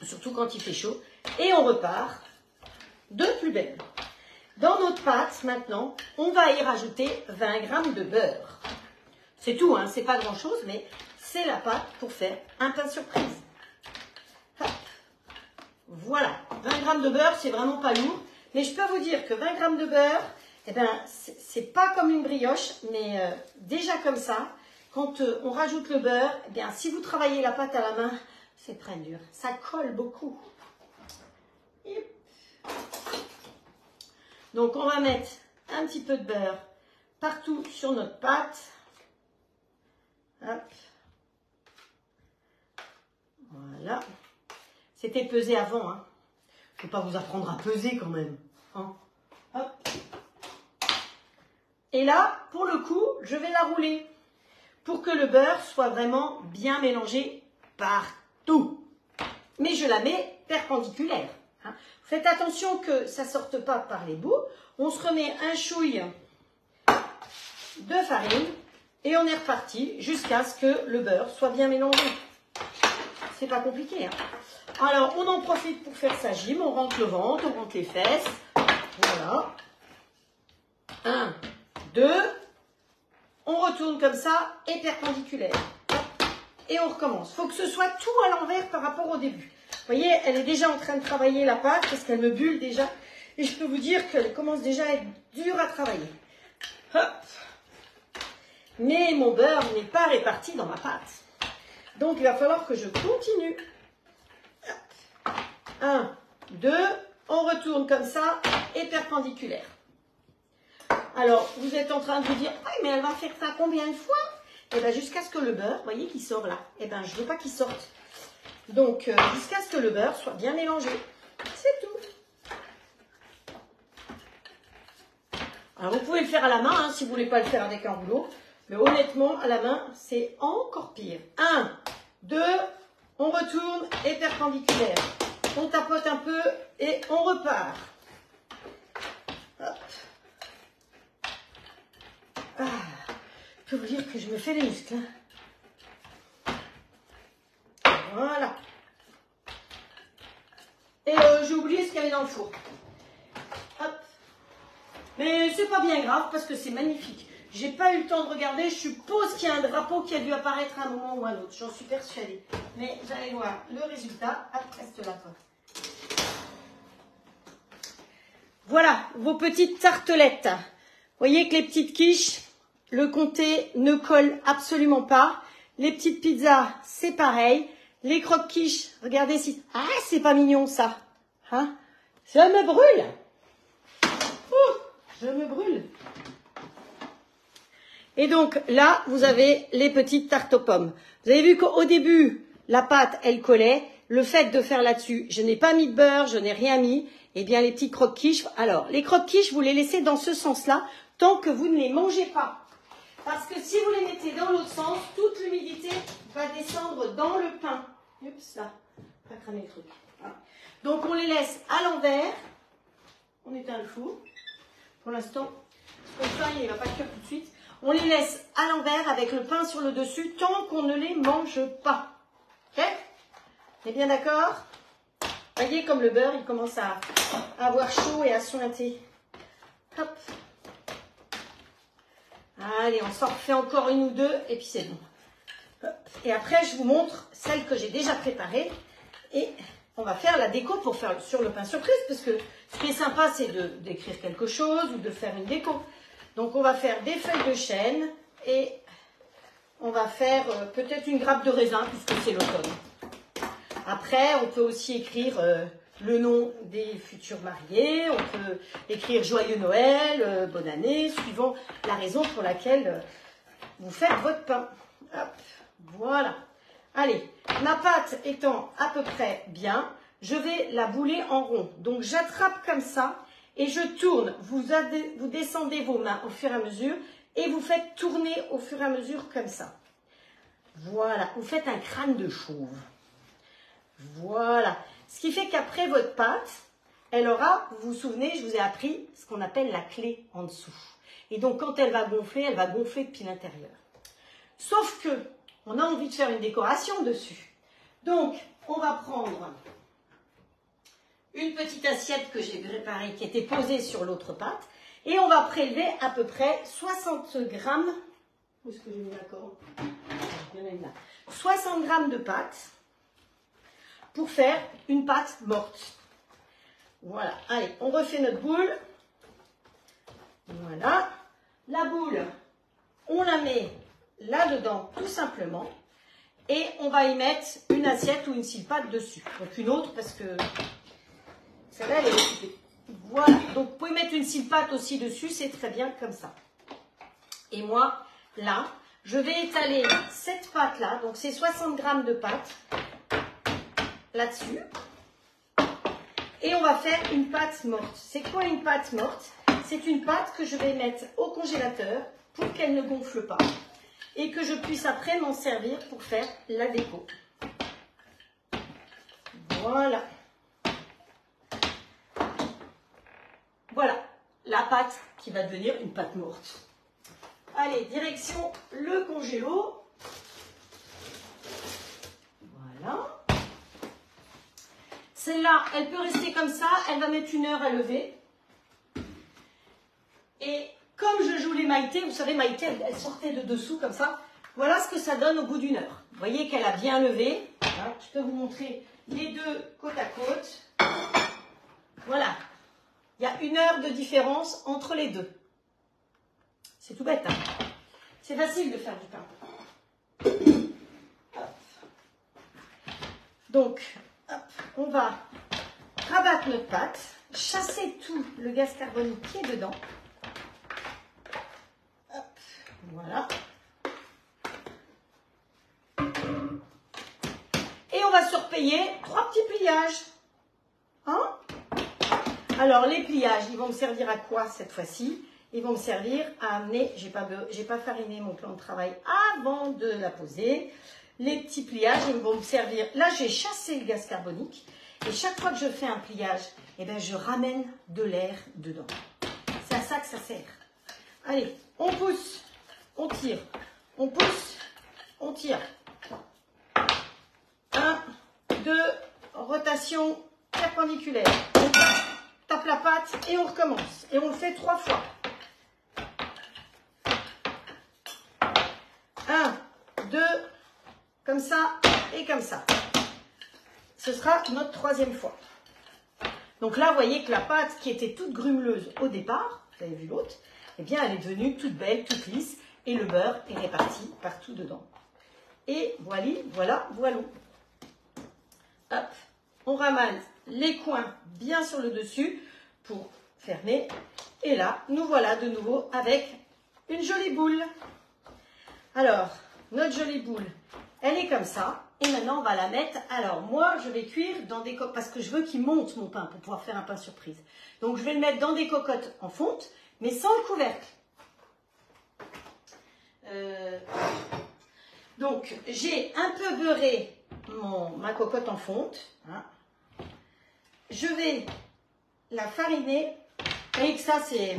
surtout quand il fait chaud, et on repart de plus belle. Dans notre pâte, maintenant, on va y rajouter 20 g de beurre. C'est tout, hein, c'est pas grand chose, mais c'est la pâte pour faire un pain surprise. Hop. Voilà, 20 g de beurre, c'est vraiment pas lourd, mais je peux vous dire que 20 g de beurre, eh ben, c'est pas comme une brioche, mais déjà comme ça, quand on rajoute le beurre, eh bien, si vous travaillez la pâte à la main, c'est très dur. Ça colle beaucoup. Donc, on va mettre un petit peu de beurre partout sur notre pâte. Hop. Voilà. C'était pesé avant. Hein. Je ne vais pas vous apprendre à peser quand même. Hein. Hop. Et là, pour le coup, je vais la rouler pour que le beurre soit vraiment bien mélangé partout. Mais je la mets perpendiculaire. Hein. Faites attention que ça ne sorte pas par les bouts. On se remet un chouille de farine et on est reparti jusqu'à ce que le beurre soit bien mélangé. C'est pas compliqué. Hein. Alors, on en profite pour faire sa gym. On rentre le ventre, on rentre les fesses. Voilà. 1, 2. On retourne comme ça et perpendiculaire. Et on recommence. Il faut que ce soit tout à l'envers par rapport au début. Vous voyez, elle est déjà en train de travailler la pâte parce qu'elle me bulle déjà. Et je peux vous dire qu'elle commence déjà à être dure à travailler. Hop. Mais mon beurre n'est pas réparti dans ma pâte. Donc, il va falloir que je continue. 1, 2, on retourne comme ça et perpendiculaire. Alors, vous êtes en train de vous dire, oui, mais elle va faire ça combien de fois? Et bien, jusqu'à ce que le beurre, vous voyez, qu'il sort là. Et bien, je ne veux pas qu'il sorte. Donc, jusqu'à ce que le beurre soit bien mélangé. C'est tout. Alors, vous pouvez le faire à la main, hein, si vous ne voulez pas le faire avec un rouleau. Mais honnêtement, à la main, c'est encore pire. 1, 2, on retourne et perpendiculaire. On tapote un peu et on repart. Hop. Ah, je peux vous dire que je me fais les muscles. Hein. Voilà. Et j'ai oublié ce qu'il y avait dans le four. Hop. Mais c'est pas bien grave parce que c'est magnifique. J'ai pas eu le temps de regarder. Je suppose qu'il y a un drapeau qui a dû apparaître à un moment ou à un autre. J'en suis persuadée. Mais vous allez voir le résultat. Hop, reste là, toi. Voilà, vos petites tartelettes. Vous voyez que les petites quiches, le comté ne colle absolument pas. Les petites pizzas, c'est pareil. Les croque-quiches, regardez si... Ah, c'est pas mignon, ça. Hein? Ça me brûle. Ouh, je me brûle. Et donc, là, vous avez les petites tartes aux pommes. Vous avez vu qu'au début, la pâte, elle collait. Le fait de faire là-dessus, je n'ai pas mis de beurre, je n'ai rien mis. Eh bien, les petits croque-quiches... Alors, les croque-quiches, vous les laissez dans ce sens-là, tant que vous ne les mangez pas. Parce que si vous les mettez dans l'autre sens, toute l'humidité va descendre dans le pain. Oups, là, pas cramer le truc. Voilà. Donc, on les laisse à l'envers. On éteint le four. Pour l'instant, le pain, il ne va pas cuire tout de suite. On les laisse à l'envers avec le pain sur le dessus tant qu'on ne les mange pas. Ok? On est bien d'accord? Voyez comme le beurre, il commence à avoir chaud et à suinter. Hop. Allez, on s'en refait encore une ou deux et puis c'est bon. Hop. Et après, je vous montre celle que j'ai déjà préparée. Et on va faire la déco pour faire sur le pain surprise. Parce que ce qui est sympa, c'est d'écrire quelque chose ou de faire une déco. Donc, on va faire des feuilles de chêne et on va faire peut-être une grappe de raisin puisque c'est l'automne. Après, on peut aussi écrire le nom des futurs mariés. On peut écrire Joyeux Noël, Bonne année, suivant la raison pour laquelle vous faites votre pain. Hop, voilà. Allez, ma pâte étant à peu près bien, je vais la bouler en rond. Donc, j'attrape comme ça. Et je tourne, vous descendez vos mains au fur et à mesure et vous faites tourner au fur et à mesure comme ça. Voilà, vous faites un crâne de chauve. Voilà. Ce qui fait qu'après votre pâte, elle aura, vous vous souvenez, je vous ai appris ce qu'on appelle la clé en dessous. Et donc quand elle va gonfler depuis l'intérieur. Sauf que, on a envie de faire une décoration dessus. Donc, on va prendre... une petite assiette que j'ai préparée qui était posée sur l'autre pâte. Et on va prélever à peu près 60 grammes. Où est-ce que j'ai mis la corde? 60 grammes de pâte pour faire une pâte morte. Voilà. Allez, on refait notre boule. Voilà. La boule, on la met là-dedans tout simplement. Et on va y mettre une assiette ou une scie pâte dessus. Donc une autre parce que... celle-là, elle est occupée. Voilà. Donc, vous pouvez mettre une scie pâte aussi dessus. C'est très bien comme ça. Et moi, là, je vais étaler cette pâte-là. Donc, c'est 60 grammes de pâte là-dessus. Et on va faire une pâte morte. C'est quoi une pâte morte? C'est une pâte que je vais mettre au congélateur pour qu'elle ne gonfle pas. Et que je puisse après m'en servir pour faire la déco. Voilà. Voilà, la pâte qui va devenir une pâte morte. Allez, direction le congélo. Voilà. Celle-là, elle peut rester comme ça. Elle va mettre 1 heure à lever. Et comme je joue les maïtés, vous savez, maïté, elle sortait de dessous comme ça. Voilà ce que ça donne au bout d'1 heure. Vous voyez qu'elle a bien levé. Hein, je peux vous montrer les deux côte à côte. Voilà. Il y a 1 heure de différence entre les deux. C'est tout bête, hein? C'est facile de faire du pain. Hop. Donc, hop, on va rabattre notre pâte, chasser tout le gaz carbonique qui est dedans. Hop, voilà. Et on va se repayer 3 petits pliages. Hein? Alors, les pliages, ils vont me servir à quoi cette fois-ci? Ils vont me servir à amener, j'ai pas fariné mon plan de travail avant de la poser. Les petits pliages, ils vont me servir. Là, j'ai chassé le gaz carbonique. Et chaque fois que je fais un pliage, eh ben, je ramène de l'air dedans. C'est à ça que ça sert. Allez, on pousse, on tire, on pousse, on tire. 1, 2, rotation perpendiculaire. On tape la pâte et on recommence. Et on le fait 3 fois. 1, 2, comme ça et comme ça. Ce sera notre troisième fois. Donc là, vous voyez que la pâte qui était toute grumeleuse au départ, vous avez vu l'autre, eh bien, elle est devenue toute belle, toute lisse, et le beurre est réparti partout dedans. Et voilà, voilà. Hop, on ramasse les coins bien sur le dessus pour fermer. Et là, nous voilà de nouveau avec une jolie boule. Alors, notre jolie boule, elle est comme ça. Et maintenant, on va la mettre. Alors, moi, je vais cuire dans des cocottes, parce que je veux qu'il monte mon pain pour pouvoir faire un pain surprise. Donc, je vais le mettre dans des cocottes en fonte, mais sans le couvercle. Donc, j'ai un peu beurré ma cocotte en fonte. Hein. Je vais la fariner. Vous voyez que ça, c'est...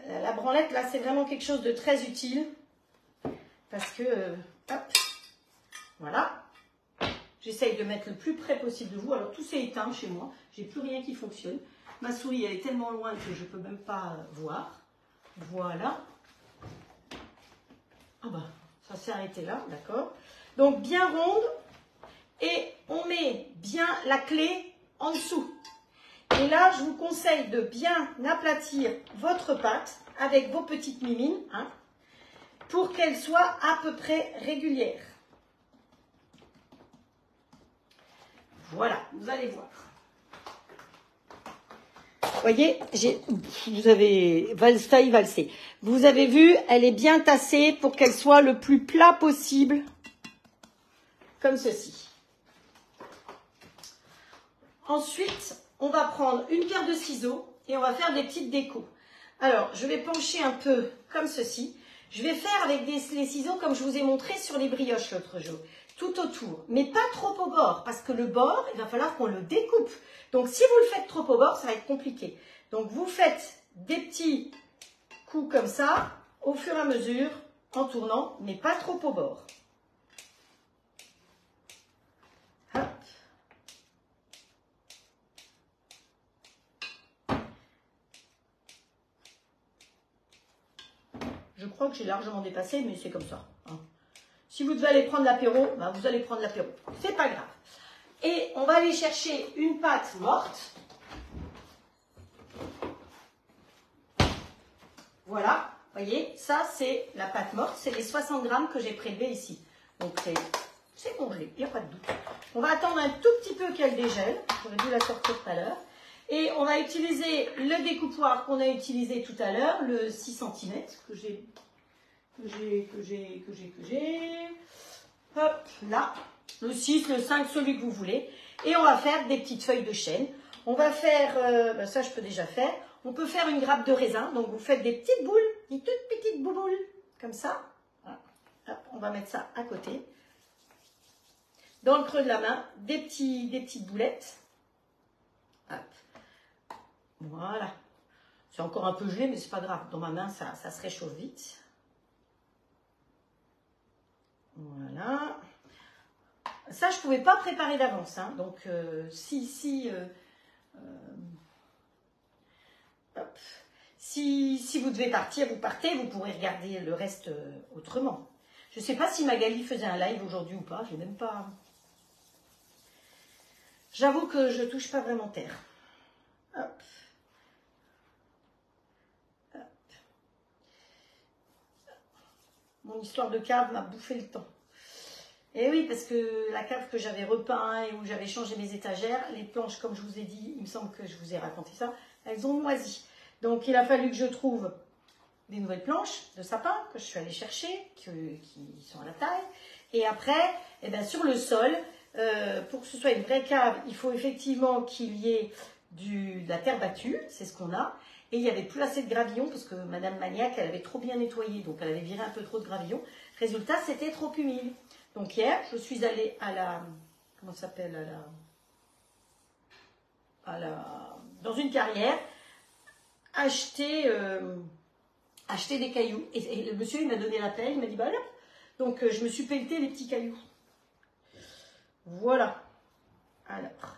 La branlette, là, c'est vraiment quelque chose de très utile. Parce que... hop, voilà. J'essaye de mettre le plus près possible de vous. Alors, tout s'est éteint chez moi. J'ai plus rien qui fonctionne. Ma souris, elle est tellement loin que je ne peux même pas voir. Voilà. Ah bah, ça s'est arrêté là, d'accord. Donc, bien ronde. Et on met bien la clé en dessous. Et là, je vous conseille de bien aplatir votre pâte avec vos petites mimines, hein, pour qu'elle soit à peu près régulière. Voilà, vous allez voir. Vous voyez, vous avez valsé. Vous avez vu, elle est bien tassée pour qu'elle soit le plus plat possible, comme ceci. Ensuite, on va prendre une paire de ciseaux et on va faire des petites décos. Alors, je vais pencher un peu comme ceci. Je vais faire avec les ciseaux comme je vous ai montré sur les brioches l'autre jour. Tout autour, mais pas trop au bord, parce que le bord, il va falloir qu'on le découpe. Donc, si vous le faites trop au bord, ça va être compliqué. Donc, vous faites des petits coups comme ça, au fur et à mesure, en tournant, mais pas trop au bord. Hop. Je crois que j'ai largement dépassé, mais c'est comme ça. Hein. Si vous devez aller prendre l'apéro, ben vous allez prendre l'apéro. C'est pas grave. Et on va aller chercher une pâte morte. Voilà, vous voyez, ça c'est la pâte morte. C'est les 60 grammes que j'ai prélevés ici. Donc c'est congelé, il n'y a pas de doute. On va attendre un tout petit peu qu'elle dégèle. J'aurais dû la sortir tout à l'heure. Et on va utiliser le découpoir qu'on a utilisé tout à l'heure, le 6 cm que j'ai. Hop, là. Le 6, le 5, celui que vous voulez. Et on va faire des petites feuilles de chêne. On va faire, ça je peux déjà faire. On peut faire une grappe de raisin. Donc vous faites des petites boules, des toutes petites bouboules, comme ça. Hop, on va mettre ça à côté. Dans le creux de la main, des petites boulettes. Hop. Voilà. C'est encore un peu gelé, mais c'est pas grave. Dans ma main, ça se réchauffe vite. Voilà. Ça, je ne pouvais pas préparer d'avance. Hein. Donc, si vous devez partir, vous partez. Vous pourrez regarder le reste autrement. Je ne sais pas si Magali faisait un live aujourd'hui ou pas. Je n'ai même pas... J'avoue que je ne touche pas vraiment terre. Hop. Hop. Mon histoire de cave m'a bouffé le temps. Et oui, parce que la cave que j'avais repeint et où j'avais changé mes étagères, les planches, comme je vous ai dit, il me semble que je vous ai raconté ça, elles ont moisi. Donc, il a fallu que je trouve des nouvelles planches de sapin que je suis allée chercher, qui sont à la taille. Et après, eh bien, sur le sol, pour que ce soit une vraie cave, il faut effectivement qu'il y ait de la terre battue, c'est ce qu'on a. Et il n'y avait plus assez de gravillons parce que Madame Maniac, elle avait trop bien nettoyé, donc elle avait viré un peu trop de gravillons. Résultat, c'était trop humide. Donc hier, je suis allée à la... Comment ça s'appelle dans une carrière, acheter des cailloux. Et le monsieur, il m'a donné la pelle, il m'a dit, bah là. Donc, je me suis pelleté les petits cailloux. Voilà. Alors,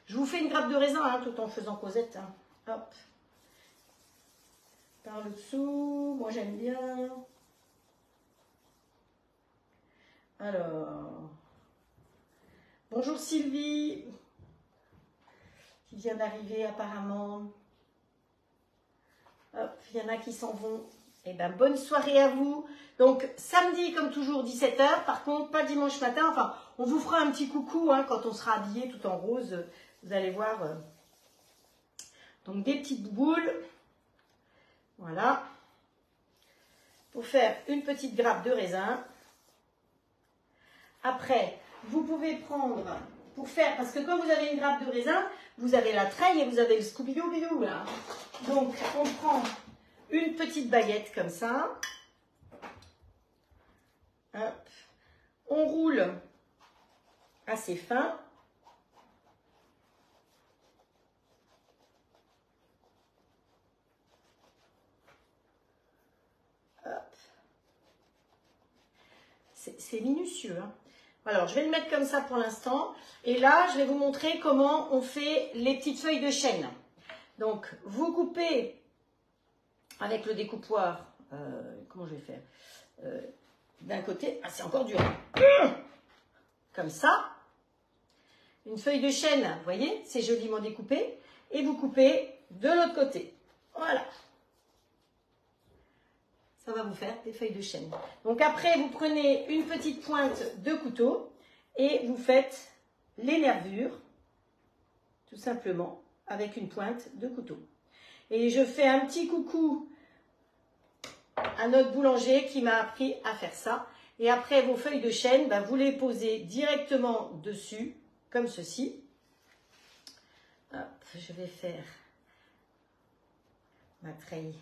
je vous fais une grappe de raisin, hein, tout en faisant Cosette. Hein. Hop. Par le dessous, moi j'aime bien. Alors, bonjour Sylvie, qui vient d'arriver apparemment. Hop, il y en a qui s'en vont. Eh bien, bonne soirée à vous. Donc, samedi, comme toujours, 17 h. Par contre, pas dimanche matin. Enfin, on vous fera un petit coucou hein, quand on sera habillé tout en rose. Vous allez voir. Donc, des petites boules. Voilà. Pour faire une petite grappe de raisin. Après, vous pouvez prendre, pour faire, parce que quand vous avez une grappe de raisin, vous avez la treille et vous avez le Scooby-Doo là. Donc, on prend une petite baguette comme ça. Hop. On roule assez fin. C'est minutieux. Hein. Alors, je vais le mettre comme ça pour l'instant. Et là, je vais vous montrer comment on fait les petites feuilles de chêne. Donc, vous coupez avec le découpoir. Comment je vais faire d'un côté. Ah, c'est encore dur. Comme ça. Une feuille de chêne, vous voyez, c'est joliment découpé. Et vous coupez de l'autre côté. Voilà. Ça va vous faire des feuilles de chêne. Donc après, vous prenez une petite pointe de couteau et vous faites les nervures, tout simplement, avec une pointe de couteau. Et je fais un petit coucou à notre boulanger qui m'a appris à faire ça. Et après, vos feuilles de chêne, ben, vous les posez directement dessus, comme ceci. Hop, je vais faire ma treille.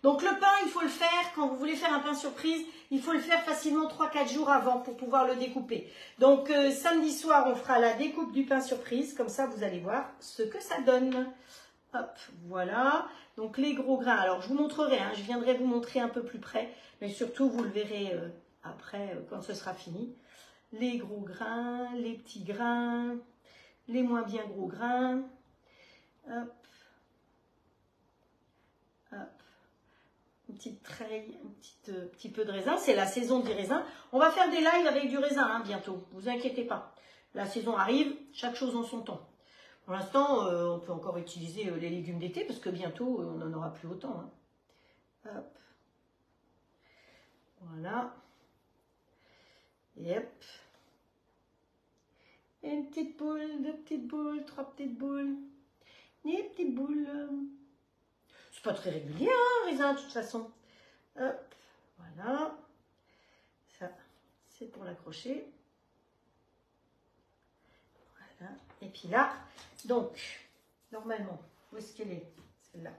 Donc le pain, il faut le faire, quand vous voulez faire un pain surprise, il faut le faire facilement 3-4 jours avant pour pouvoir le découper. Donc samedi soir, on fera la découpe du pain surprise, comme ça vous allez voir ce que ça donne. Hop, voilà. Donc les gros grains, alors je vous montrerai, hein, je viendrai vous montrer un peu plus près, mais surtout vous le verrez après quand ce sera fini. Les gros grains, les petits grains, les moins bien gros grains. Hop. Hop. Une petite treille, un petit peu de raisin. C'est la saison du raisin. On va faire des lives avec du raisin hein, bientôt. Ne vous inquiétez pas. La saison arrive, chaque chose en son temps. Pour l'instant, on peut encore utiliser les légumes d'été parce que bientôt, on n'en aura plus autant. Hein. Hop. Voilà. Et hop. Et une petite boule, deux petites boules, trois petites boules. Des petites boules. C'est pas très régulier, hein, raisin, de toute façon. Hop, voilà. Ça, c'est pour l'accrocher. Voilà. Et puis là, donc, normalement, où est-ce qu'elle est, celle-là?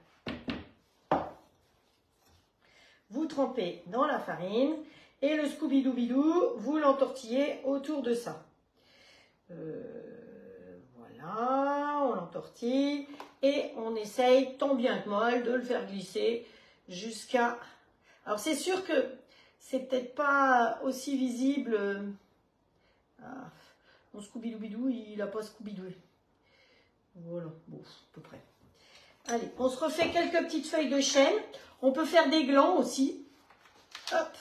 Vous trempez dans la farine et le Scooby-Doo, vous l'entortillez autour de ça. Voilà, on l'entortille et on essaye tant bien que mal de le faire glisser jusqu'à... Alors c'est sûr que c'est peut-être pas aussi visible. Mon Scooby-Doo, il n'a pas Scooby-Doo. Voilà, bon, à peu près. Allez, on se refait quelques petites feuilles de chêne. On peut faire des glands aussi. Hop.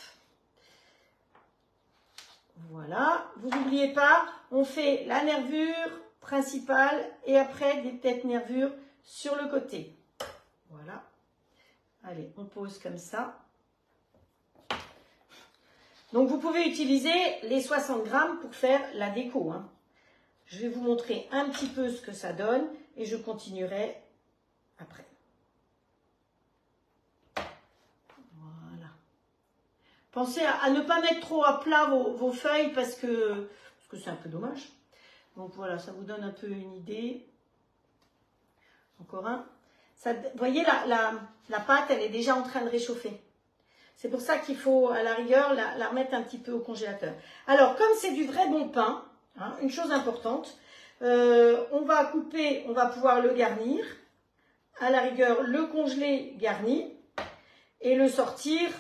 Voilà, vous n'oubliez pas, on fait la nervure principale et après des petites nervures sur le côté. Voilà. Allez, on pose comme ça. Donc vous pouvez utiliser les 60 grammes pour faire la déco. Hein. Je vais vous montrer un petit peu ce que ça donne et je continuerai après. Voilà. Pensez à ne pas mettre trop à plat vos feuilles parce que c'est un peu dommage. Donc voilà, ça vous donne un peu une idée. Encore un. Ça, vous voyez, la pâte, elle est déjà en train de réchauffer. C'est pour ça qu'il faut, à la rigueur, la remettre un petit peu au congélateur. Alors, comme c'est du vrai bon pain, hein, une chose importante, on va couper, on va pouvoir le garnir. À la rigueur, le congeler garni et le sortir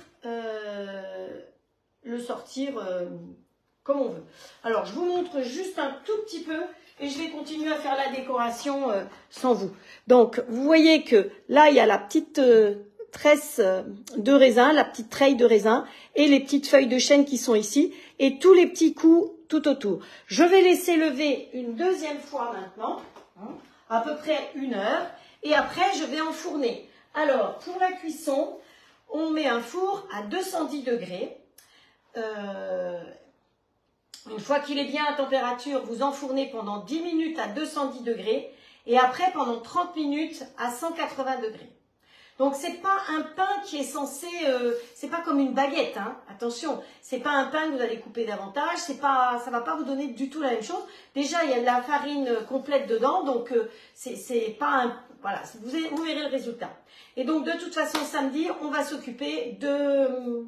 comme on veut. Alors, je vous montre juste un tout petit peu et je vais continuer à faire la décoration sans vous. Donc, vous voyez que là, il y a la petite tresse de raisin, la petite treille de raisin et les petites feuilles de chêne qui sont ici et tous les petits coups tout autour. Je vais laisser lever une deuxième fois maintenant, à peu près 1 heure, et après je vais enfourner. Alors, pour la cuisson, on met un four à 210 degrés. Une fois qu'il est bien à température, vous enfournez pendant 10 minutes à 210 degrés et après pendant 30 minutes à 180 degrés. Donc c'est pas un pain qui est censé, c'est pas comme une baguette, hein. Attention, c'est pas un pain que vous allez couper davantage, c'est pas, ça va pas vous donner du tout la même chose. Déjà il y a de la farine complète dedans, donc c'est pas un, voilà, vous verrez le résultat. Et donc de toute façon samedi, on va s'occuper de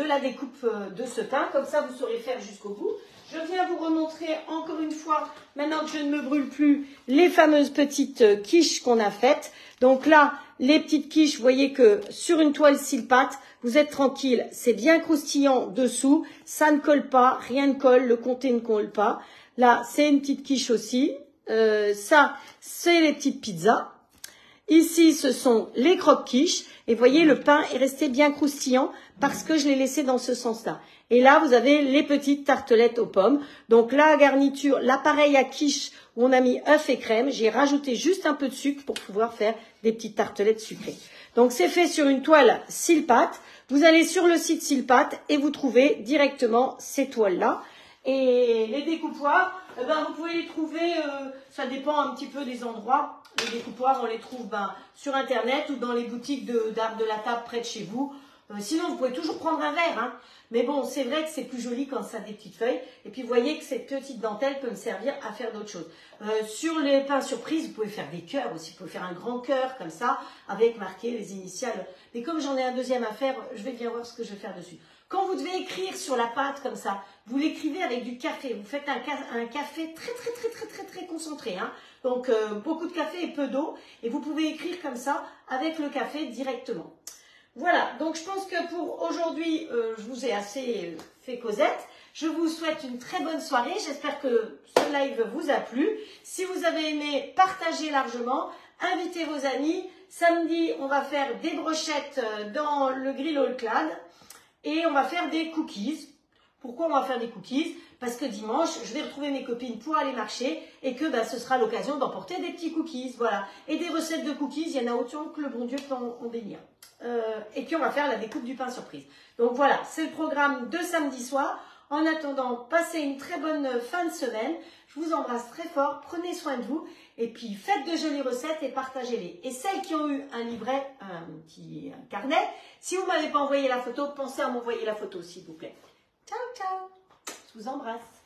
la découpe de ce pain, comme ça vous saurez faire jusqu'au bout. Je viens vous remontrer encore une fois, maintenant que je ne me brûle plus, les fameuses petites quiches qu'on a faites. Donc là, les petites quiches, vous voyez que sur une toile cils-pâte, vous êtes tranquille, c'est bien croustillant dessous, ça ne colle pas, rien ne colle, le comté ne colle pas. Là, c'est une petite quiche aussi, ça, c'est les petites pizzas. Ici, ce sont les croque-quiches. Et vous voyez, le pain est resté bien croustillant parce que je l'ai laissé dans ce sens-là. Et là, vous avez les petites tartelettes aux pommes. Donc la garniture, l'appareil à quiche où on a mis œuf et crème, j'ai rajouté juste un peu de sucre pour pouvoir faire des petites tartelettes sucrées. Donc c'est fait sur une toile cils-pâte. Vous allez sur le site cils-pâte et vous trouvez directement ces toiles-là. Et les découpoirs, vous pouvez les trouver, ça dépend un petit peu des endroits. Les découpoirs, on les trouve sur Internet ou dans les boutiques d'art de la table près de chez vous. Sinon, vous pouvez toujours prendre un verre. Hein. Mais bon, c'est vrai que c'est plus joli quand ça a des petites feuilles. Et puis, vous voyez que cette petite dentelle peut me servir à faire d'autres choses. Sur les pains surprises, vous pouvez faire des cœurs aussi. Vous pouvez faire un grand cœur comme ça, avec marqué les initiales. Mais comme j'en ai un deuxième à faire, je vais bien voir ce que je vais faire dessus. Quand vous devez écrire sur la pâte comme ça, vous l'écrivez avec du café. Vous faites un café très concentré. Hein. Donc, beaucoup de café et peu d'eau. Et vous pouvez écrire comme ça avec le café directement. Voilà, donc je pense que pour aujourd'hui, je vous ai assez fait causette. Je vous souhaite une très bonne soirée. J'espère que ce live vous a plu. Si vous avez aimé, partagez largement. Invitez vos amis. Samedi, on va faire des brochettes dans le grill all clad. Et on va faire des cookies. Pourquoi on va faire des cookies? Parce que dimanche, je vais retrouver mes copines pour aller marcher et que ce sera l'occasion d'emporter des petits cookies. Voilà. Et des recettes de cookies, il y en a autant que le bon Dieu peut en bénir. Et puis on va faire la découpe du pain surprise. Donc voilà, c'est le programme de samedi soir. En attendant, passez une très bonne fin de semaine. Je vous embrasse très fort. Prenez soin de vous. Et puis faites de jolies recettes et partagez-les. Et celles qui ont eu un livret, un petit carnet, si vous ne m'avez pas envoyé la photo, pensez à m'envoyer la photo s'il vous plaît. Ciao, ciao. Je vous embrasse.